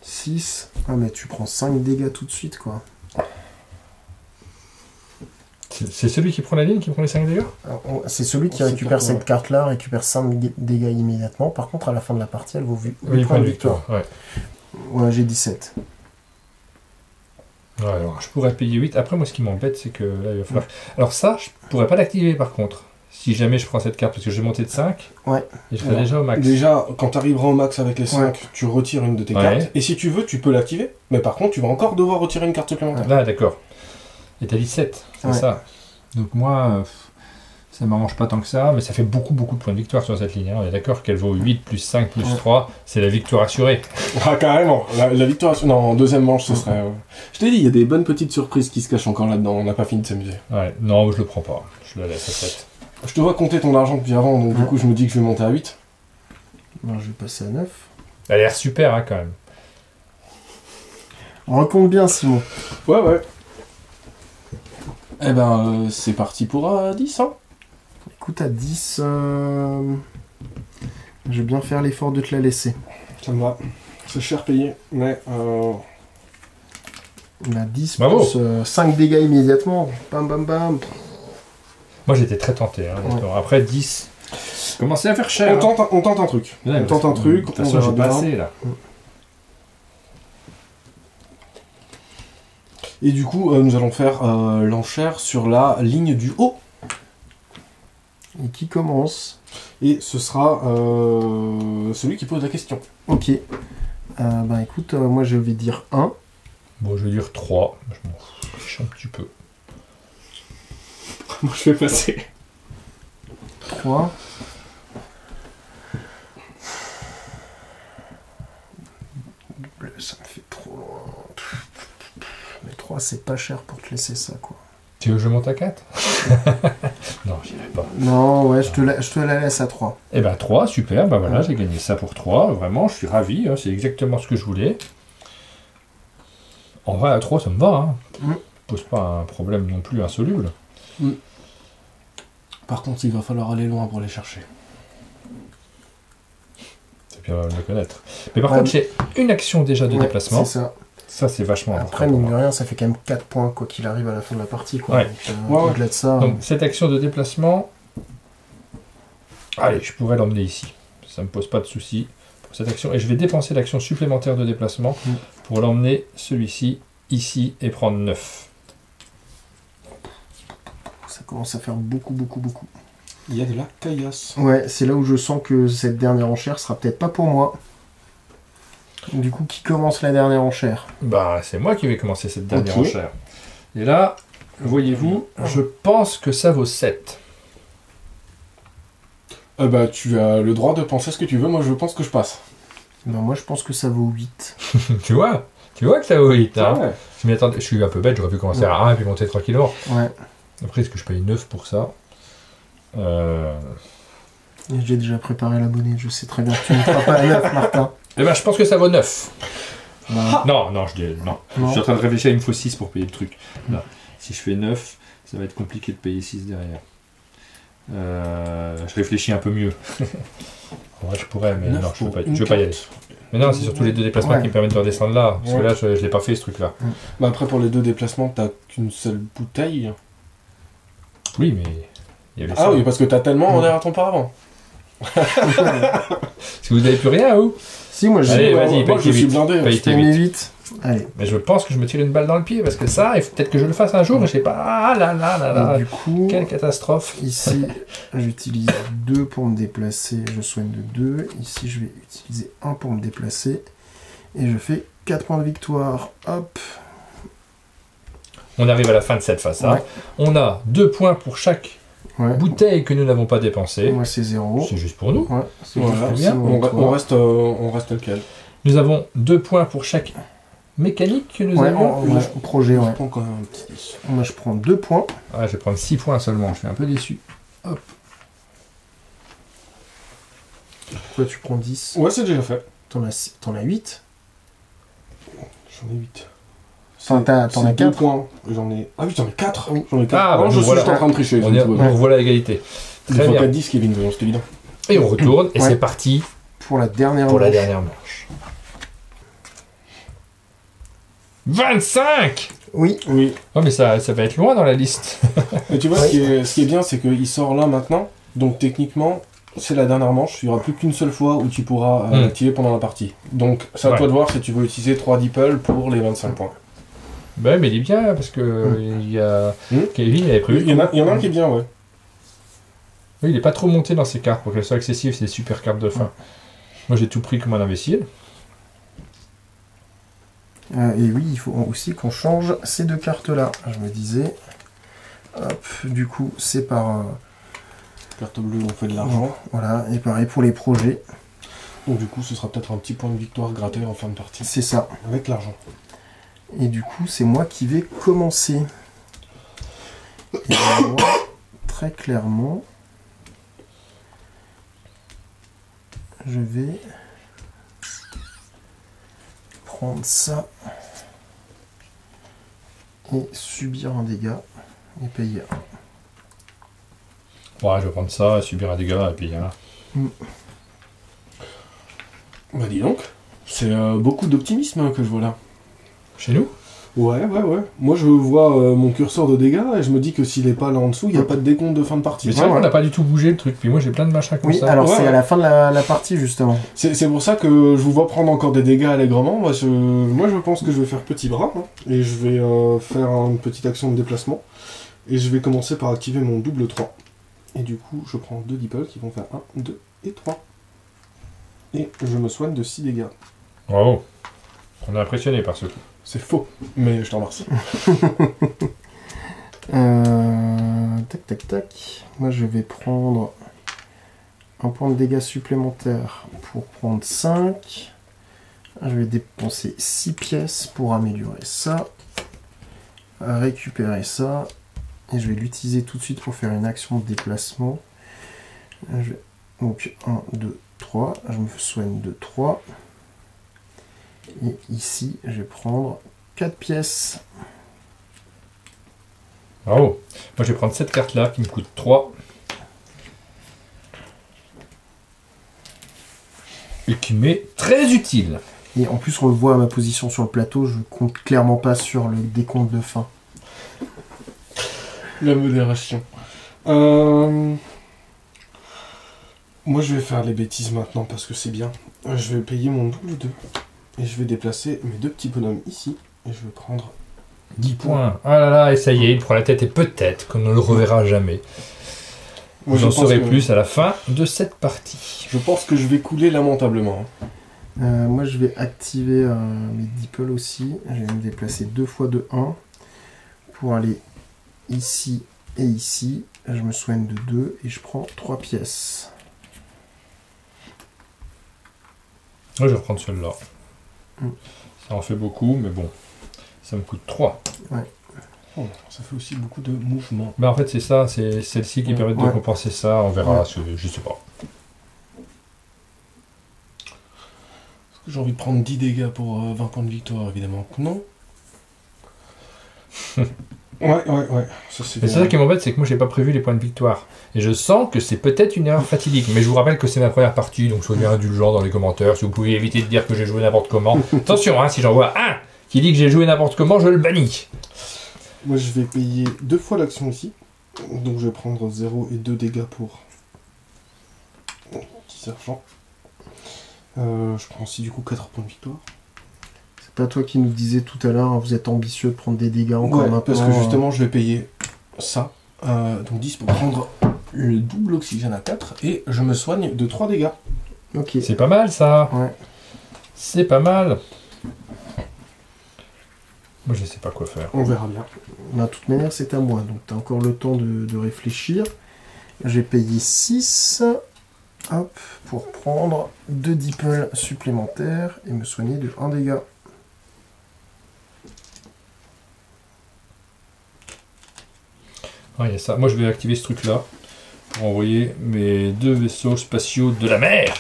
6. Ah mais tu prends 5 dégâts tout de suite quoi. C'est celui qui prend la ligne qui prend les 5 dégâts? C'est celui qui récupère cette carte-là, récupère 5 dégâts immédiatement. Par contre, à la fin de la partie, elle vaut 8 points de victoire. Ouais, j'ai 17. Ouais, alors je pourrais payer 8. Après, moi, ce qui m'embête, c'est que là, il va falloir... Alors ça, je pourrais pas l'activer, par contre. Si jamais je prends cette carte, parce que je vais monter de 5. Ouais. Et je serai déjà au max. Déjà, quand tu arriveras au max avec les 5, tu retires une de tes cartes. Et si tu veux, tu peux l'activer. Mais par contre, tu vas encore devoir retirer une carte supplémentaire. Là, d'accord. Et t'as 17, c'est ça. Donc moi, ça m'arrange pas tant que ça, mais ça fait beaucoup de points de victoire sur cette ligne. Hein. On est d'accord qu'elle vaut 8 plus 5 plus 3, c'est la victoire assurée. Ah, carrément. La victoire assurée. Non, en deuxième manche, ce serait... Je t'ai dit, il y a des bonnes petites surprises qui se cachent encore là-dedans. On n'a pas fini de s'amuser. Ouais, non, je le prends pas. Je le laisse à 7. Je te vois compter ton argent depuis avant, donc du coup, je me dis que je vais monter à 8. Non, je vais passer à 9. Elle a l'air super, hein, quand même. On recompte bien, Simon. Ouais. Eh ben, c'est parti pour 10, hein. Écoute, à 10, je vais bien faire l'effort de te la laisser. Ça me va. C'est cher payé, mais... On a 10 Bravo. plus 5 dégâts immédiatement. Bam, bam, bam. Moi, j'étais très tenté. Hein, après 10, commencez à faire cher. On tente un truc. Ouais, on tente un truc. De toute façon, j'ai pas assez, là. Et du coup, nous allons faire l'enchère sur la ligne du haut. Et qui commence? Et ce sera celui qui pose la question. Ok. Ben écoute, moi je vais dire 1. Bon, je vais dire 3. Je m'en fiche un petit peu. Moi, je vais passer. 3. Ça me fait trop loin. Mais 3, c'est pas cher pour te laisser ça, quoi. Tu veux que je monte à 4? Non, j'irai pas. Non, ouais, je te la laisse à 3. Eh ben 3, super, ben voilà, j'ai gagné ça pour 3. Vraiment, je suis ravi, hein, c'est exactement ce que je voulais. En vrai, à 3, ça me va. Hein. Pose pas un problème non plus insoluble. Par contre, il va falloir aller loin pour les chercher. C'est bien de le connaître. Mais par contre, j'ai une action déjà de déplacement. C'est ça. Ça, c'est vachement Après, important. mine de rien, ça fait quand même 4 points, quoi qu'il arrive à la fin de la partie. Quoi. Ouais. Donc, au-delà de ça... Donc, cette action de déplacement, allez, je pourrais l'emmener ici. Ça me pose pas de souci pour cette action. Et je vais dépenser l'action supplémentaire de déplacement pour l'emmener celui-ci, ici, et prendre 9. Ça commence à faire beaucoup. Il y a de la caillasse. Ouais, c'est là où je sens que cette dernière enchère sera peut-être pas pour moi. Du coup, qui commence la dernière enchère? Bah, c'est moi qui vais commencer cette dernière Ok. enchère. Et là, voyez-vous, je pense que ça vaut 7. Bah, tu as le droit de penser ce que tu veux. Moi, je pense que je passe. Ben, moi, je pense que ça vaut 8. Tu vois que ça vaut 8. Hein. Ouais. Je m'y attendais, je suis un peu bête, j'aurais pu commencer à 1 et puis monter tranquillement. Ouais. Après, est-ce que je paye 9 pour ça Et j'ai déjà préparé la monnaie, je sais très bien que tu ne feras pas à 9, Martin. Eh ben, je pense que ça vaut 9. Voilà. Non, je dis non. Non. Je suis en train de réfléchir, il me faut 6 pour payer le truc. Là, si je fais 9, ça va être compliqué de payer 6 derrière. Je réfléchis un peu mieux. En vrai, je pourrais, mais 9 non, je pour veux une pas y aller. carte. Mais non, c'est surtout les 2 déplacements Ouais. qui me permettent de redescendre là. Parce que Ouais. là, je l'ai pas fait ce truc-là. Bah, après, pour les 2 déplacements, t'as qu'une seule bouteille. Oui, mais il y avait Ah ça. oui, parce que t'as tellement en air à ton paravent. Est-ce que vous n'avez plus rien, ou Si, moi, Allez, j'ai vas-y, moi, paye je tes suis 8. blindé. Paye j'ai tes mis 8. 8. Allez. Mais je pense que je me tire une balle dans le pied, parce que ça, il faut peut-être que je le fasse un jour, mais je sais pas. Ah là là là là. Et du coup, Quelle catastrophe. ici, j'utilise 2 pour me déplacer. Je soigne de 2. Ici, je vais utiliser 1 pour me déplacer. Et je fais 4 points de victoire. Hop. On arrive à la fin de cette phase-là. Ouais. On a 2 points pour chaque Ouais. bouteille que nous n'avons pas dépensée. Moi, c'est 0. C'est juste pour nous. Ouais, c'est Voilà, juste pour bien. ça, On toi. reste tel quel. Nous avons 2 points pour chaque mécanique que nous Ouais, avions. ouais, projet, Je ouais. prends quand même un petit 10. Moi, je prends 2 points. Ah, je vais prendre 6 points seulement. Je suis un peu déçu. Toi, tu prends 10. Ouais, c'est déjà fait. T'en as 8. J'en ai 8. Enfin, t'en as 4. points. J'en ai... Ah oui, j'en ai 4. Oui. J'en ai 4. Ah, bah, je nous suis voilà. juste en train de tricher. On c'est est, tout. on revoit l'égalité. Il Très faut bien. 4-10, Kevin, c'est évident. Et on retourne, et Ouais. c'est parti Pour la dernière pour la manche. dernière manche. 25 Oui. Oui. Oh, mais ça va être loin dans la liste. Et tu vois, Oui. ce qui est bien, c'est qu'il sort là maintenant. Donc techniquement, c'est la dernière manche. Il n'y aura plus qu'une seule fois où tu pourras l'activer pendant la partie. Donc c'est à Ouais. toi de voir si tu veux utiliser 3 Deeple pour les 25 points. Ben, mais il est bien, parce que il y a... Kevin avait prévu. Il y en a un qui est bien, ouais. Oui, il n'est pas trop monté dans ses cartes pour qu'elles soient excessives, c'est des super cartes de fin. Moi, j'ai tout pris comme un imbécile. Et oui, il faut aussi qu'on change ces 2 cartes-là. Je me disais... Hop, du coup, c'est par... Carte bleue, on fait de l'argent. Voilà, et pareil pour les projets. Donc du coup, ce sera peut-être un petit point de victoire gratté en fin de partie. C'est ça. Avec l'argent. Et du coup, c'est moi qui vais commencer. Et moi, très clairement, je vais prendre ça et subir un dégât et payer 1. Ouais, je vais prendre ça, subir un dégât, et puis... Hein. Bah dis donc, c'est beaucoup d'optimisme que je vois là. Chez nous Ouais. Moi je vois mon curseur de dégâts et je me dis que s'il est pas là en dessous, il n'y a pas de décompte de fin de partie. Mais c'est vrai qu'on n'a pas du tout bougé le truc, puis moi j'ai plein de machins comme Oui, ça. alors Ouais, c'est ouais. à la fin de la partie, justement. C'est pour ça que je vous vois prendre encore des dégâts allègrement. Moi je pense que je vais faire petit bras hein, et je vais faire une petite action de déplacement. Et je vais commencer par activer mon double 3. Et du coup, je prends 2 Deeple qui vont faire 1, 2 et 3. Et je me soigne de 6 dégâts. Bravo. On est impressionné par ce coup. C'est faux, mais je t'en remercie. Tac. Moi, je vais prendre un point de dégâts supplémentaire pour prendre 5. Je vais dépenser 6 pièces pour améliorer ça. Récupérer ça. Et je vais l'utiliser tout de suite pour faire une action de déplacement. Donc 1, 2, 3. Je me soigne de 3. Et ici, je vais prendre 4 pièces. Bravo. Moi je vais prendre cette carte là qui me coûte 3. Et qui m'est très utile. Et en plus, on le voit à ma position sur le plateau, je compte clairement pas sur le décompte de fin. La modération. Moi, je vais faire les bêtises maintenant parce que c'est bien. Je vais payer mon double 2. Et je vais déplacer mes 2 petits bonhommes ici. Et je vais prendre 10 points. Ah là là, et ça y est, il prend la tête et peut-être qu'on ne le reverra jamais. Moi, Vous en saurez plus à la fin de cette partie. Je pense que je vais couler lamentablement. Moi, je vais activer mes Deeple aussi. Je vais me déplacer 2 fois de 1 pour aller ici et ici. Je me soigne de 2 et je prends 3 pièces. Moi, je vais reprendre celle-là. Ça en fait beaucoup, mais bon, ça me coûte 3. Ouais. Oh, ça fait aussi beaucoup de mouvements. Mais en fait, c'est ça, c'est celle-ci qui permet de compenser ça. On verra, je sais pas. Est-ce que j'ai envie de prendre 10 dégâts pour 20 points de victoire, évidemment? Non. Ouais. Ça, c'est ça qui m'embête, c'est que moi j'ai pas prévu les points de victoire. Et je sens que c'est peut-être une erreur fatidique. Mais je vous rappelle que c'est ma première partie, donc soyez indulgents dans les commentaires. Si vous pouvez éviter de dire que j'ai joué n'importe comment. Attention, hein, si j'en vois un qui dit que j'ai joué n'importe comment, je le bannis. Moi je vais payer 2 fois l'action ici. Donc je vais prendre 0 et 2 dégâts pour 10 argent. Je prends aussi du coup 4 points de victoire. C'est pas toi qui nous disais tout à l'heure, hein, vous êtes ambitieux de prendre des dégâts encore maintenant. Parce que justement je vais payer ça. Donc 10 pour prendre le double oxygène à 4 et je me soigne de 3 dégâts. Ok. C'est pas mal ça. Ouais. C'est pas mal. Moi je sais pas quoi faire. On verra bien. De toute manière c'est à moi, donc tu as encore le temps de réfléchir. J'ai payé 6 hop, pour prendre 2 Deeple supplémentaires et me soigner de 1 dégât. Ah, il y a ça. Moi je vais activer ce truc là pour envoyer mes 2 vaisseaux spatiaux de la mer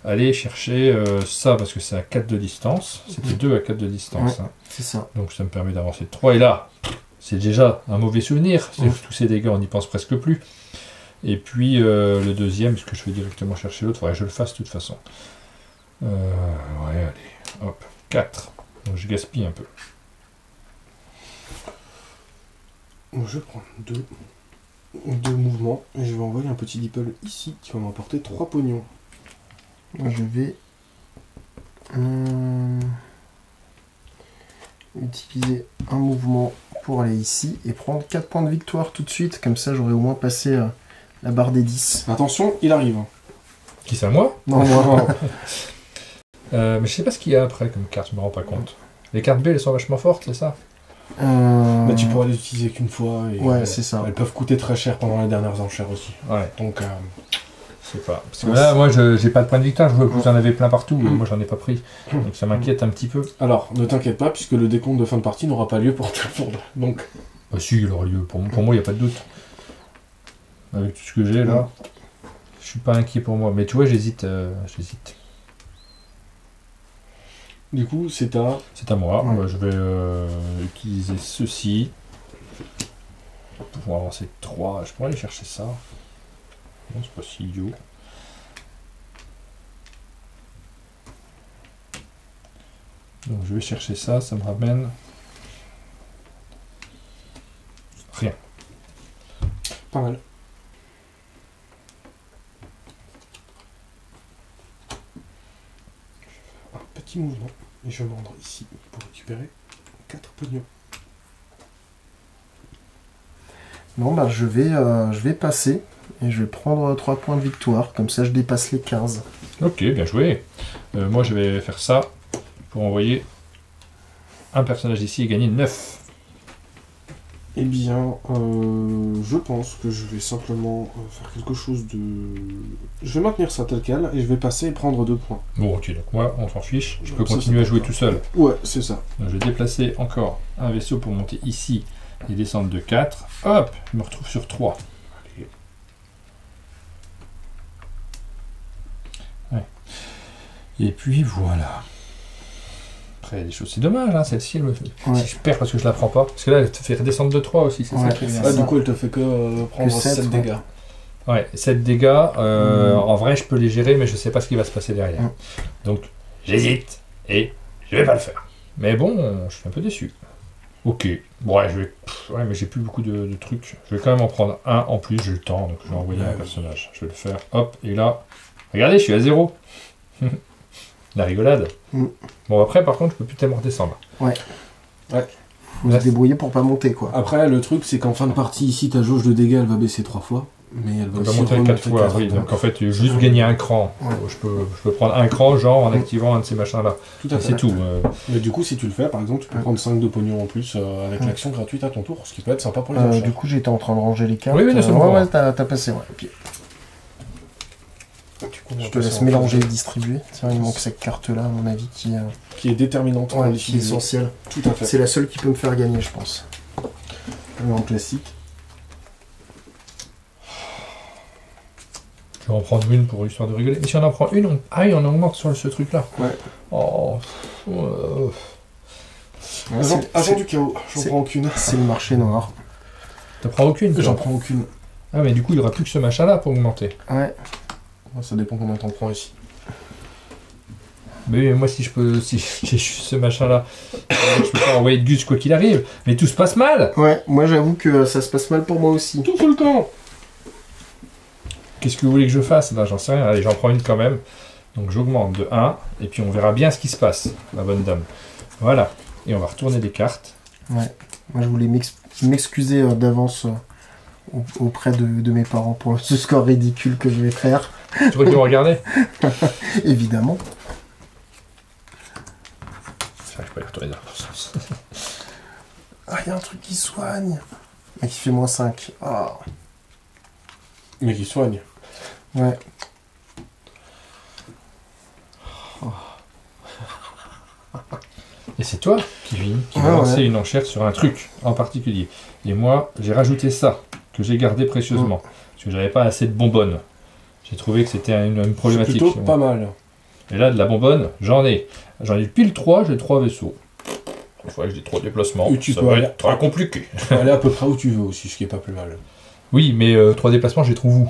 aller chercher ça parce que c'est à 4 de distance. C'était 2 à 4 de distance. Ouais, hein. C'est ça. Donc ça me permet d'avancer de 3. Et là, c'est déjà un mauvais souvenir. Tous ces dégâts, on n'y pense presque plus. Et puis le deuxième, est-ce que je vais directement chercher l'autre? Ouais, je le fasse de toute façon. Ouais, allez. Hop. 4. Donc je gaspille un peu. Moi je vais prendre 2 mouvements et je vais envoyer un petit Deeple ici qui va m'apporter 3 pognons. Je vais utiliser un mouvement pour aller ici et prendre 4 points de victoire tout de suite. Comme ça, j'aurai au moins passé la barre des 10. Attention, il arrive. Qui c'est à moi? Non, moi. Mais je sais pas ce qu'il y a après comme carte, je me rends pas compte. Les cartes B, elles sont vachement fortes, c'est ça? Mais tu pourras les utiliser qu'une fois. Et ouais, c'est ça. Elles peuvent coûter très cher pendant les dernières enchères aussi. Ouais. Donc, je sais pas. Parce que là, moi, j'ai pas de point de victoire. Je vois que vous en avez plein partout. Et moi, j'en ai pas pris. Donc, ça m'inquiète un petit peu. Alors, ne t'inquiète pas, puisque le décompte de fin de partie n'aura pas lieu pour tout le monde. Donc, bah, si, il aura lieu. Pour moi, il n'y a pas de doute. Avec tout ce que j'ai là, je suis pas inquiet pour moi. Mais tu vois, j'hésite. Du coup, c'est à... C'est à moi. Ouais. Je vais utiliser ceci. Pour avancer 3. Je pourrais aller chercher ça. Non, c'est pas si idiot. Donc je vais chercher ça, ça me ramène rien. Pas mal. Un petit mouvement et je vais me rendre ici pour récupérer 4 pognons. Non, bah je vais passer et je vais prendre 3 points de victoire. Comme ça, je dépasse les 15. Ok, bien joué. Moi, je vais faire ça pour envoyer un personnage ici et gagner 9. Eh bien, je pense que je vais simplement faire quelque chose de... Je vais maintenir ça tel quel et je vais passer et prendre 2 points. Bon, ok, donc moi, on s'en fiche. Je peux Ça, continuer à c'est jouer pas tout seul. Ouais, c'est ça. Donc, je vais déplacer encore un vaisseau pour monter ici et descendre de 4. Hop, je me retrouve sur 3. Allez. Ouais. Et puis voilà. Après, il y a des choses. C'est dommage, hein, celle-ci, si je perds parce que je la prends pas. Parce que là, elle te fait redescendre de 3 aussi, c'est ça qui est bien. Ah, du coup, elle te fait que prendre 7 dégâts. Ouais, 7 dégâts. En vrai, je peux les gérer, mais je sais pas ce qui va se passer derrière. Donc, j'hésite. Et je vais pas le faire. Mais bon, je suis un peu déçu. Ok, bon, ouais, ouais, mais j'ai plus beaucoup de trucs. Je vais quand même en prendre un en plus, j'ai le temps, donc je vais envoyer un personnage. Je vais le faire, hop, et là, regardez, je suis à 0. La rigolade. Bon, après, par contre, je peux plus tellement redescendre. Ouais. Faut se débrouiller pour pas monter, quoi. Après, le truc, c'est qu'en fin de partie, ici, ta jauge de dégâts, elle va baisser 3 fois. Mais elle va aussi monter 4 fois, oui. Donc en fait, juste gagner un cran. Ouais. Je peux prendre un cran, genre en activant un de ces machins-là. Tout à fait. C'est tout. Mais du coup, si tu le fais, par exemple, tu peux prendre 5 de pognon en plus avec l'action gratuite à ton tour, ce qui peut être sympa pour les enchères. Du coup, j'étais en train de ranger les cartes. Oui, c'est bon. Ouais, t'as passé, ouais. Okay. Du coup, je te laisse mélanger et distribuer. Tiens, il manque cette carte-là, à mon avis, qui est déterminante. Ouais, qui est essentielle. Tout à fait. C'est la seule qui peut me faire gagner, je pense. En classique. Je vais en prendre une pour histoire de rigoler. Et si on en prend une, on augmente sur ce truc-là. Ouais. Oh. Agent du chaos, j'en prends aucune. C'est le marché noir. T'en prends aucune? J'en prends aucune. Ah, mais du coup, il n'y aura plus que ce machin-là pour augmenter. Ouais. Ça dépend combien t'en prends ici. Mais moi, si j'ai ce machin-là, je peux pas envoyer de Gus quoi qu'il arrive. Mais tout se passe mal. Ouais, moi j'avoue que ça se passe mal pour moi aussi. Tout le temps. Qu'est-ce que vous voulez que je fasse? Là, j'en sais rien. Allez, j'en prends une quand même. Donc j'augmente de 1. Et puis on verra bien ce qui se passe, la bonne dame. Voilà. Et on va retourner des cartes. Ouais. Moi je voulais m'excuser d'avance auprès de mes parents pour ce score ridicule que je vais faire. Tu veux que vous regardez? Évidemment. J'arrive pas à y retourner dans le sens. Ah, il y a un truc qui soigne. Mais qui fait -5. Ah. Mais qui soigne. Ouais. Et c'est toi qui va lancer une enchère sur un truc en particulier. Et moi, j'ai rajouté ça, que j'ai gardé précieusement. Parce que j'avais pas assez de bonbonnes. J'ai trouvé que c'était une problématique. C'est plutôt pas mal. Et là, de la bonbonne, j'en ai. J'en ai pile 3, j'ai 3 vaisseaux. Il faudrait que j'ai 3 déplacements. Ça va être très compliqué. Tu peux aller à peu près où tu veux aussi, ce qui est pas plus mal. Oui, mais 3 déplacements, je les trouve où?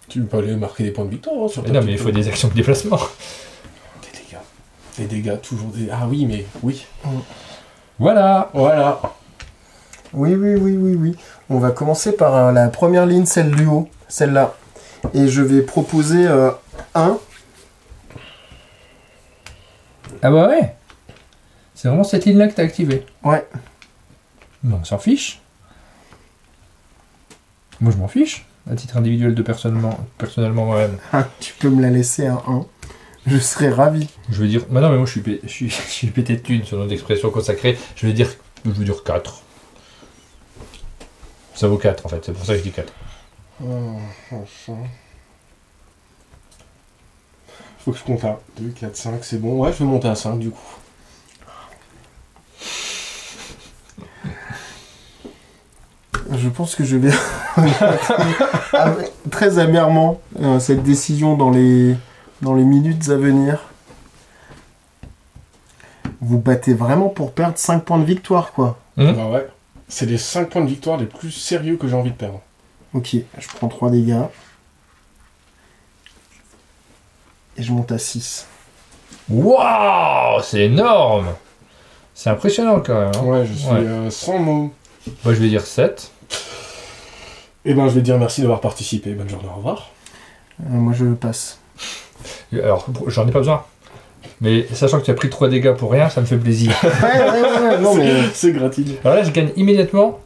Tu peux aller marquer des points de victoire sur ta non, mais il faut des actions de déplacement. Des dégâts. Des dégâts, toujours des... Ah oui, mais oui. Voilà. Oui. On va commencer par la première ligne, celle du haut. Celle-là. Et je vais proposer 1. Ah bah ouais. C'est vraiment cette ligne-là que t'as activée. Ouais. Non, on s'en fiche. Moi, je m'en fiche. À titre individuel de personnellement moi-même. Tu peux me la laisser à 1. Je serais ravi. Je veux dire... Bah non, mais moi, je suis pété de thunes sur notre expression consacrée. Je veux dire 4. Ça vaut 4, en fait. C'est pour ça que je dis 4. Faut que je compte à 2, 4, 5, c'est bon. Ouais, je vais monter à 5, du coup. Je pense que je vais très amèrement cette décision dans les minutes à venir. Vous battez vraiment pour perdre 5 points de victoire, quoi. Bah ouais. C'est les 5 points de victoire les plus sérieux que j'ai envie de perdre. Ok, je prends 3 dégâts. Et je monte à 6. Waouh, c'est énorme. C'est impressionnant quand même. Hein. Ouais, je suis sans mots. Moi, je vais dire 7. Eh ben, je vais te dire merci d'avoir participé. Bonne journée, au revoir. Moi, je passe. Alors, j'en ai pas besoin. Mais sachant que tu as pris 3 dégâts pour rien, ça me fait plaisir. Ouais, non, mais... C'est gratuit. Alors là, je gagne immédiatement.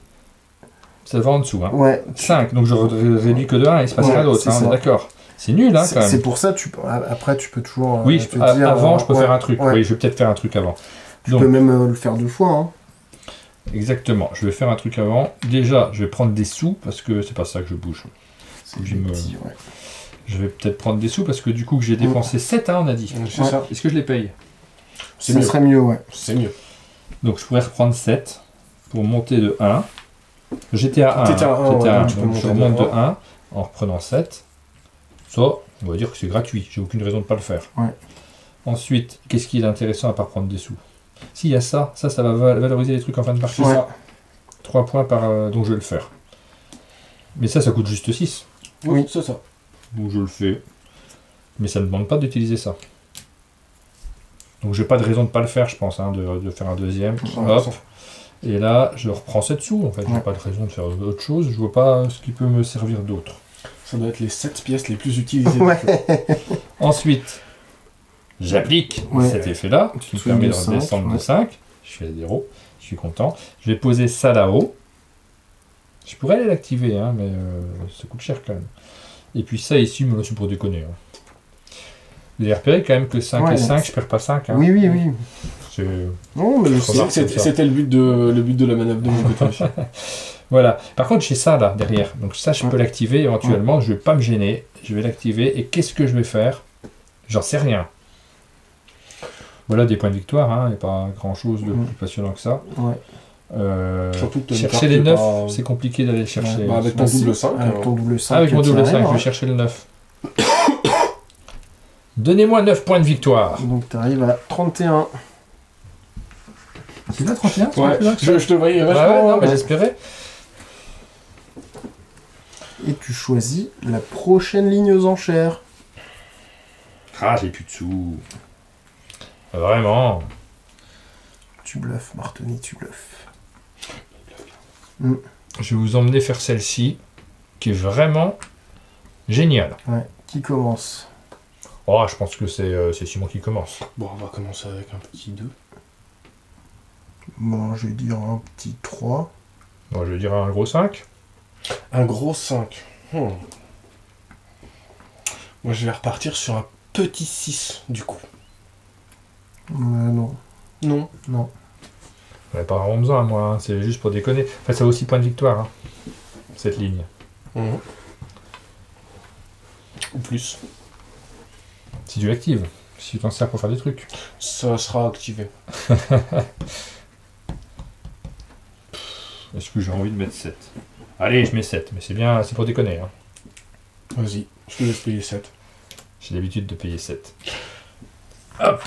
Ça va en dessous. Hein. Ouais. 5, donc je réduis que de 1 et il se passe rien d'autre. Hein, d'accord. C'est nul, hein, quand même. C'est pour ça, après, tu peux toujours... Oui, avant, je peux faire un truc. Ouais. Oui, je vais peut-être faire un truc avant. Tu peux même le faire 2 fois. Hein. Exactement. Je vais faire un truc avant. Déjà, je vais prendre des sous, parce que c'est pas ça que je bouge. Je vais peut-être prendre des sous, parce que du coup, que j'ai dépensé 7, hein, on a dit. C'est ça. Est-ce que je les paye? Ça serait mieux, ouais. C'est mieux. Donc, je pourrais reprendre 7 pour monter de 1. J'étais à 1. T'étais à 1, ouais, donc je remonte de 1 en reprenant 7. Ça, on va dire que c'est gratuit. J'ai aucune raison de ne pas le faire. Ouais. Ensuite, qu'est-ce qui est intéressant à part prendre des sous? S'il y a ça va valoriser les trucs en fin de partie. Ouais. 3 points par... donc je vais le faire. Mais ça coûte juste 6. Oui, c'est ça. Donc je le fais. Mais ça ne demande pas d'utiliser ça. Donc j'ai pas de raison de pas le faire, je pense, hein, de faire un deuxième. Hop. Et là, je reprends 7 sous, en fait. J'ai pas de raison de faire autre chose. Je vois pas ce qui peut me servir d'autre. Ça doit être les 7 pièces les plus utilisées. Ensuite, j'applique cet effet-là, qui me permet de redescendre de 5. Je suis à 0, je suis content. Je vais poser ça là-haut. Je pourrais aller l'activer, hein, mais ça coûte cher quand même. Et puis ça ici, mais là c'est pour déconner. Hein. Vous avez repéré quand même que 5 et 5, je perds pas 5. Hein. Oui. Non, mais c'était le but de la manœuvre de mon côté. Voilà. Par contre, j'ai ça là, derrière. Donc ça, je peux l'activer éventuellement. Je vais pas me gêner. Je vais l'activer. Et qu'est-ce que je vais faire? J'en sais rien. Voilà des points de victoire. Hein. Il n'y a pas grand-chose de plus passionnant que ça. Chercher les 9, c'est compliqué d'aller chercher. Avec ton double 5. Avec mon double 5, je vais chercher le 9. Donnez-moi 9 points de victoire. Donc tu arrives à 31. C'est là 31? Ouais, je te voyais vachement. Non, mais j'espérais. Et tu choisis la prochaine ligne aux enchères. Ah, j'ai plus de sous. Vraiment. Tu bluffes, Martoni, tu bluffes. Je vais vous emmener faire celle-ci, qui est vraiment géniale. Ouais, qui commence? Oh, je pense que c'est Simon qui commence. Bon, on va commencer avec un petit 2. Bon, je vais dire un petit 3. Bon, je vais dire un gros 5. Un gros 5. Moi, je vais repartir sur un petit 6, du coup. Non. Non. J'en ai pas vraiment besoin, moi. Hein. C'est juste pour déconner. Enfin, ça a aussi point de victoire, hein, cette ligne. Ou plus. Si tu l'actives. Si tu t'en sers pour faire des trucs. Ça sera activé. Est-ce que j'ai envie de mettre 7? Allez, je mets 7, mais c'est bien, c'est pour déconner. Hein. Vas-y, je te laisse payer 7. J'ai l'habitude de payer 7. Hop!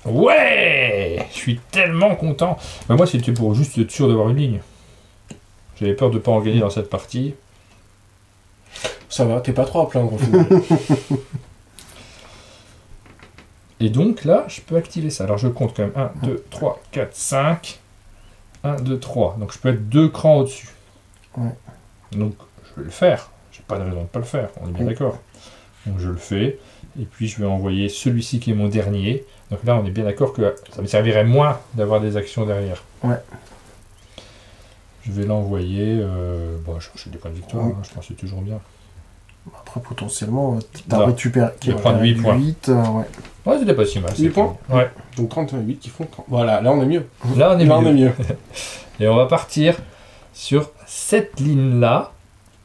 Ouais! Je suis tellement content. Mais moi, c'était pour juste être sûr d'avoir une ligne. J'avais peur de ne pas en gagner dans cette partie. Ça va, t'es pas trop à plaindre au final. Et donc là, je peux activer ça. Alors je compte quand même 1, 2, 3, 4, 5. 1, 2, 3. Donc je peux être 2 crans au-dessus. Ouais. Donc je vais le faire. J'ai pas de raison de ne pas le faire. On est bien d'accord. Donc je le fais. Et puis je vais envoyer celui-ci qui est mon dernier. Donc là, on est bien d'accord que ça me servirait moins d'avoir des actions derrière. Ouais. Je vais l'envoyer. Bon, chercher des points de victoire. Hein, je pense que c'est toujours bien. Après, potentiellement, tu as récupéré. Je vais prendre 8 points. 8, ouais, c'était pas si mal. 8 points. Ouais. Donc 31,8 qui font 30. Voilà, là on est mieux. Là, on est mieux. mieux. Et on va partir sur cette ligne-là,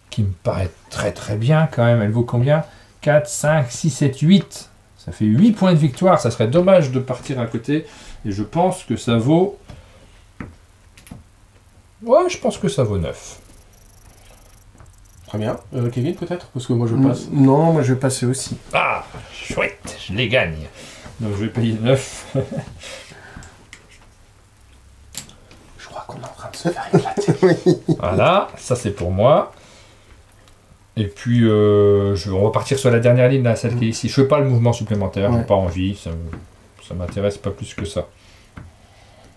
qui me paraît très très bien quand même. Elle vaut combien? 4, 5, 6, 7, 8. Ça fait 8 points de victoire. Ça serait dommage de partir à côté. Et je pense que ça vaut... Ouais, je pense que ça vaut 9. Très bien. Kevin, peut-être? Parce que moi, je passe. Non, moi, je vais passer aussi. Ah, chouette, je les gagne. Donc, je vais payer 9. Je crois qu'on est en train de se faire éclater. Voilà, ça c'est pour moi. Et puis, on va partir sur la dernière ligne, là, celle qui est ici. Je ne fais pas le mouvement supplémentaire, j'ai pas envie, ça m'intéresse pas plus que ça.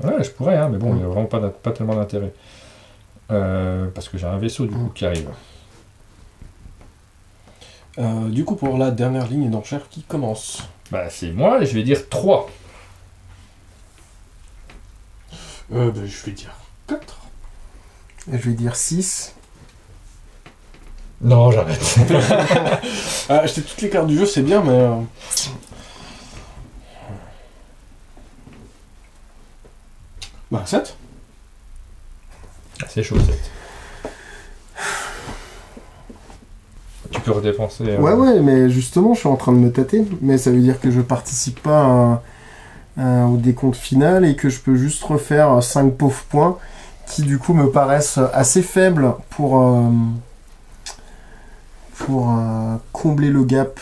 Ouais, je pourrais, hein, mais bon, il n'y a vraiment pas tellement d'intérêt. Parce que j'ai un vaisseau, du coup, qui arrive. Du coup, pour la dernière ligne d'enchère qui commence. Bah, c'est moi, et je vais dire 3. Je vais dire 4. Et je vais dire 6. Non, j'arrête. Acheter toutes les cartes du jeu, c'est bien, mais... Bah, 7. C'est chaud, 7. Tu peux redépenser... Ouais, mais justement, je suis en train de me tâter. Mais ça veut dire que je participe pas au décompte final et que je peux juste refaire 5 pauvres points qui, du coup, me paraissent assez faibles pour combler le gap.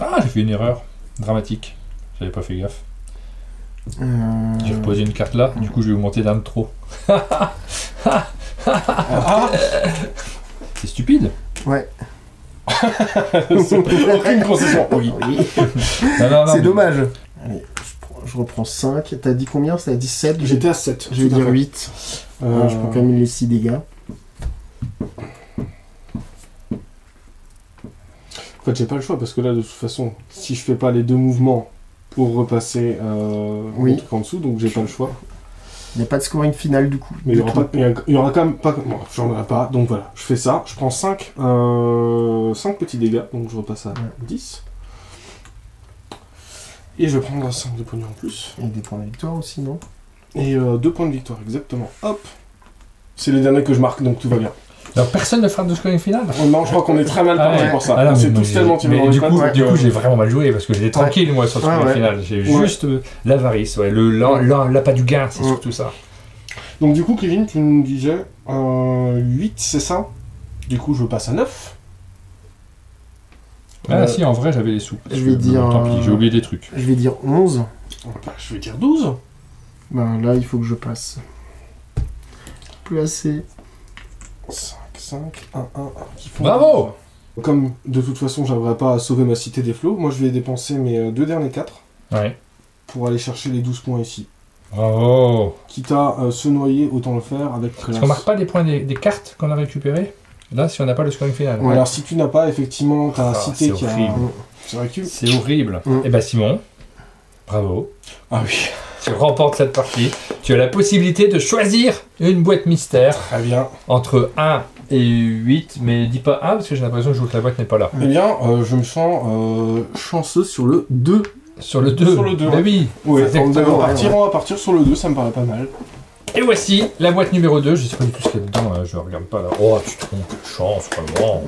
Ah, j'ai fait une erreur dramatique. J'avais pas fait gaffe. J'ai reposé une carte là, du coup je vais augmenter d'un de trop. Ah. C'est stupide. Ouais. Aucune concession. Oui. Non, C'est mais- dommage. Allez, je reprends 5. T'as dit combien? T'as dit 7? J'étais à 7. Je vais dire 8. Je prends quand même les 6 dégâts. En fait, j'ai pas le choix parce que là, de toute façon, si je fais pas les deux mouvements pour repasser Oui. le truc en dessous, donc j'ai pas le choix. Il n'y a pas de scoring final du coup. Mais il y aura quand même pas. Bon, j'en aurai pas, donc voilà, je fais ça. Je prends 5 petits dégâts, donc je repasse à 10. Et je vais prendre 5 de pognon en plus. Et des points de victoire aussi, non? Et 2 points de victoire, exactement. Hop! C'est les derniers que je marque, donc tout va bien. Alors personne ne frappe de scoring final. Oh non, je crois qu'on est très mal parti ouais. pour ça. Ah non, On s'est mais tous tellement tirés mais dans les du pattes. coup, donc, du coup, j'ai vraiment mal joué parce que j'étais tranquille moi sur le scoring Ouais. final. J'ai Ouais. juste l'avarice, l'appât du gain, c'est surtout ça. Donc du coup, Kevin, tu nous disais 8, c'est ça? Du coup, je passe à 9. Ah si, en vrai, j'avais les sous. Je vais dire, Tant pis, j'ai oublié des trucs. Je vais dire 11. Bah, je vais dire 12. Ben là, il faut que je passe. Plus assez. 5, 5, 1, 1, 1. Qui font Bravo! Comme de toute façon, j'arriverai pas à sauver ma cité des flots, moi je vais dépenser mes 2 derniers 4 Ouais. pour aller chercher les 12 points ici. Bravo! Quitte à se noyer, autant le faire avec classe. Est-ce qu'on marque pas les points des cartes qu'on a récupérées? Là, si on n'a pas le scoring final. Ouais. Alors si tu n'as pas, effectivement, ta Ah, cité c'est qui a... horrible. C'est vrai que... C'est horrible. Eh ben Simon, bravo. Ah oui, Tu remportes cette partie. Tu as la possibilité de choisir une boîte mystère très bien. entre 1 et 8, mais dis pas 1 parce que j'ai l'impression que la boîte n'est pas là. Eh bien, je me sens chanceux sur le 2. Sur le 2. Sur le 2, Bah ouais. oui. Ouais, Exactement. on va partir sur le 2, ça me paraît pas mal. Et voici la boîte numéro 2. Je sais pas du tout ce qu'il y a dedans, hein, je regarde pas là. Oh, tu te trompes, de chance, vraiment.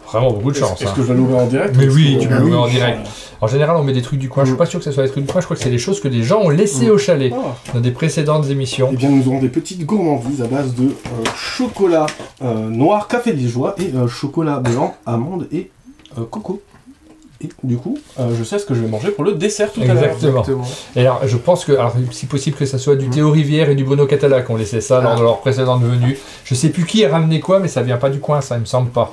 Vraiment beaucoup de chance. Est-ce hein. que je vais l'ouvrir en direct? Mais oui, tu peux Ah l'ouvrir oui. en direct. En général, on met des trucs du coin. Je suis pas sûr que ce soit des trucs du coin. Je crois que c'est des choses que des gens ont laissées au chalet Ah. dans des précédentes émissions. Eh bien, nous aurons des petites gourmandises à base de chocolat noir café liégeois et chocolat blanc, amande et coco. Et du coup, je sais ce que je vais manger pour le dessert tout à l'heure. Exactement. Et alors, je pense que, alors, si possible, que ça soit du Théo Rivière et du Bruno Catala qui ont laissé ça lors de leur précédente venue. Je sais plus qui a ramené quoi, mais ça vient pas du coin, ça, il me semble pas.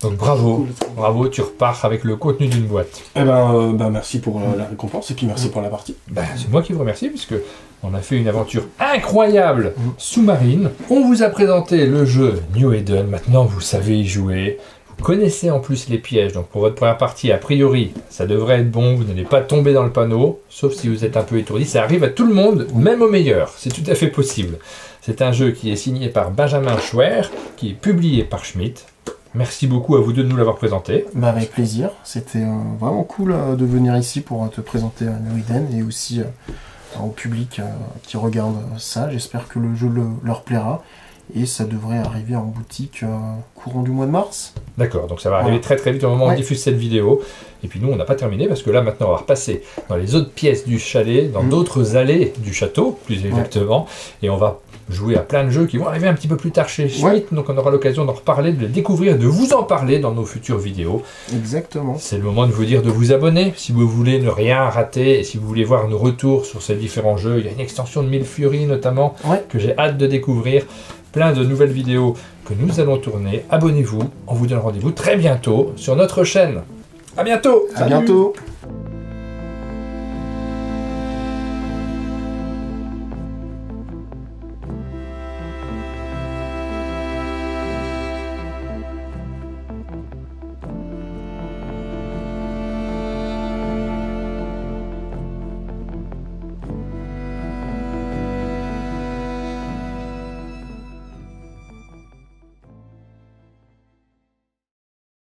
Donc bravo, bravo, tu repars avec le contenu d'une boîte. Eh ben, merci pour la récompense et puis merci pour la partie. Ben, c'est moi qui vous remercie puisque on a fait une aventure incroyable sous-marine. On vous a présenté le jeu New Eden. Maintenant, vous savez y jouer. Vous connaissez en plus les pièges. Donc pour votre première partie, a priori, ça devrait être bon. Vous n'allez pas tomber dans le panneau, sauf si vous êtes un peu étourdi. Ça arrive à tout le monde, même aux meilleurs. C'est tout à fait possible. C'est un jeu qui est signé par Benjamin Schwer, qui est publié par Schmitt. Merci beaucoup à vous deux de nous l'avoir présenté. Bah avec plaisir. C'était vraiment cool de venir ici pour te présenter New Eden et aussi au public qui regarde ça. J'espère que le jeu leur plaira. Et ça devrait arriver en boutique courant du mois de mars. D'accord, donc ça va arriver très très vite au moment où on diffuse cette vidéo. Et puis nous, on n'a pas terminé parce que là, maintenant, on va repasser dans les autres pièces du chalet, dans d'autres allées du château, plus exactement. Et on va jouer à plein de jeux qui vont arriver un petit peu plus tard chez Schmitt. Donc on aura l'occasion d'en reparler, de les découvrir, de vous en parler dans nos futures vidéos. Exactement. C'est le moment de vous dire de vous abonner si vous voulez ne rien rater et si vous voulez voir nos retours sur ces différents jeux. Il y a une extension de Mille Furies notamment que j'ai hâte de découvrir. Plein de nouvelles vidéos que nous allons tourner. Abonnez-vous. On vous donne rendez-vous très bientôt sur notre chaîne. À bientôt. À bientôt.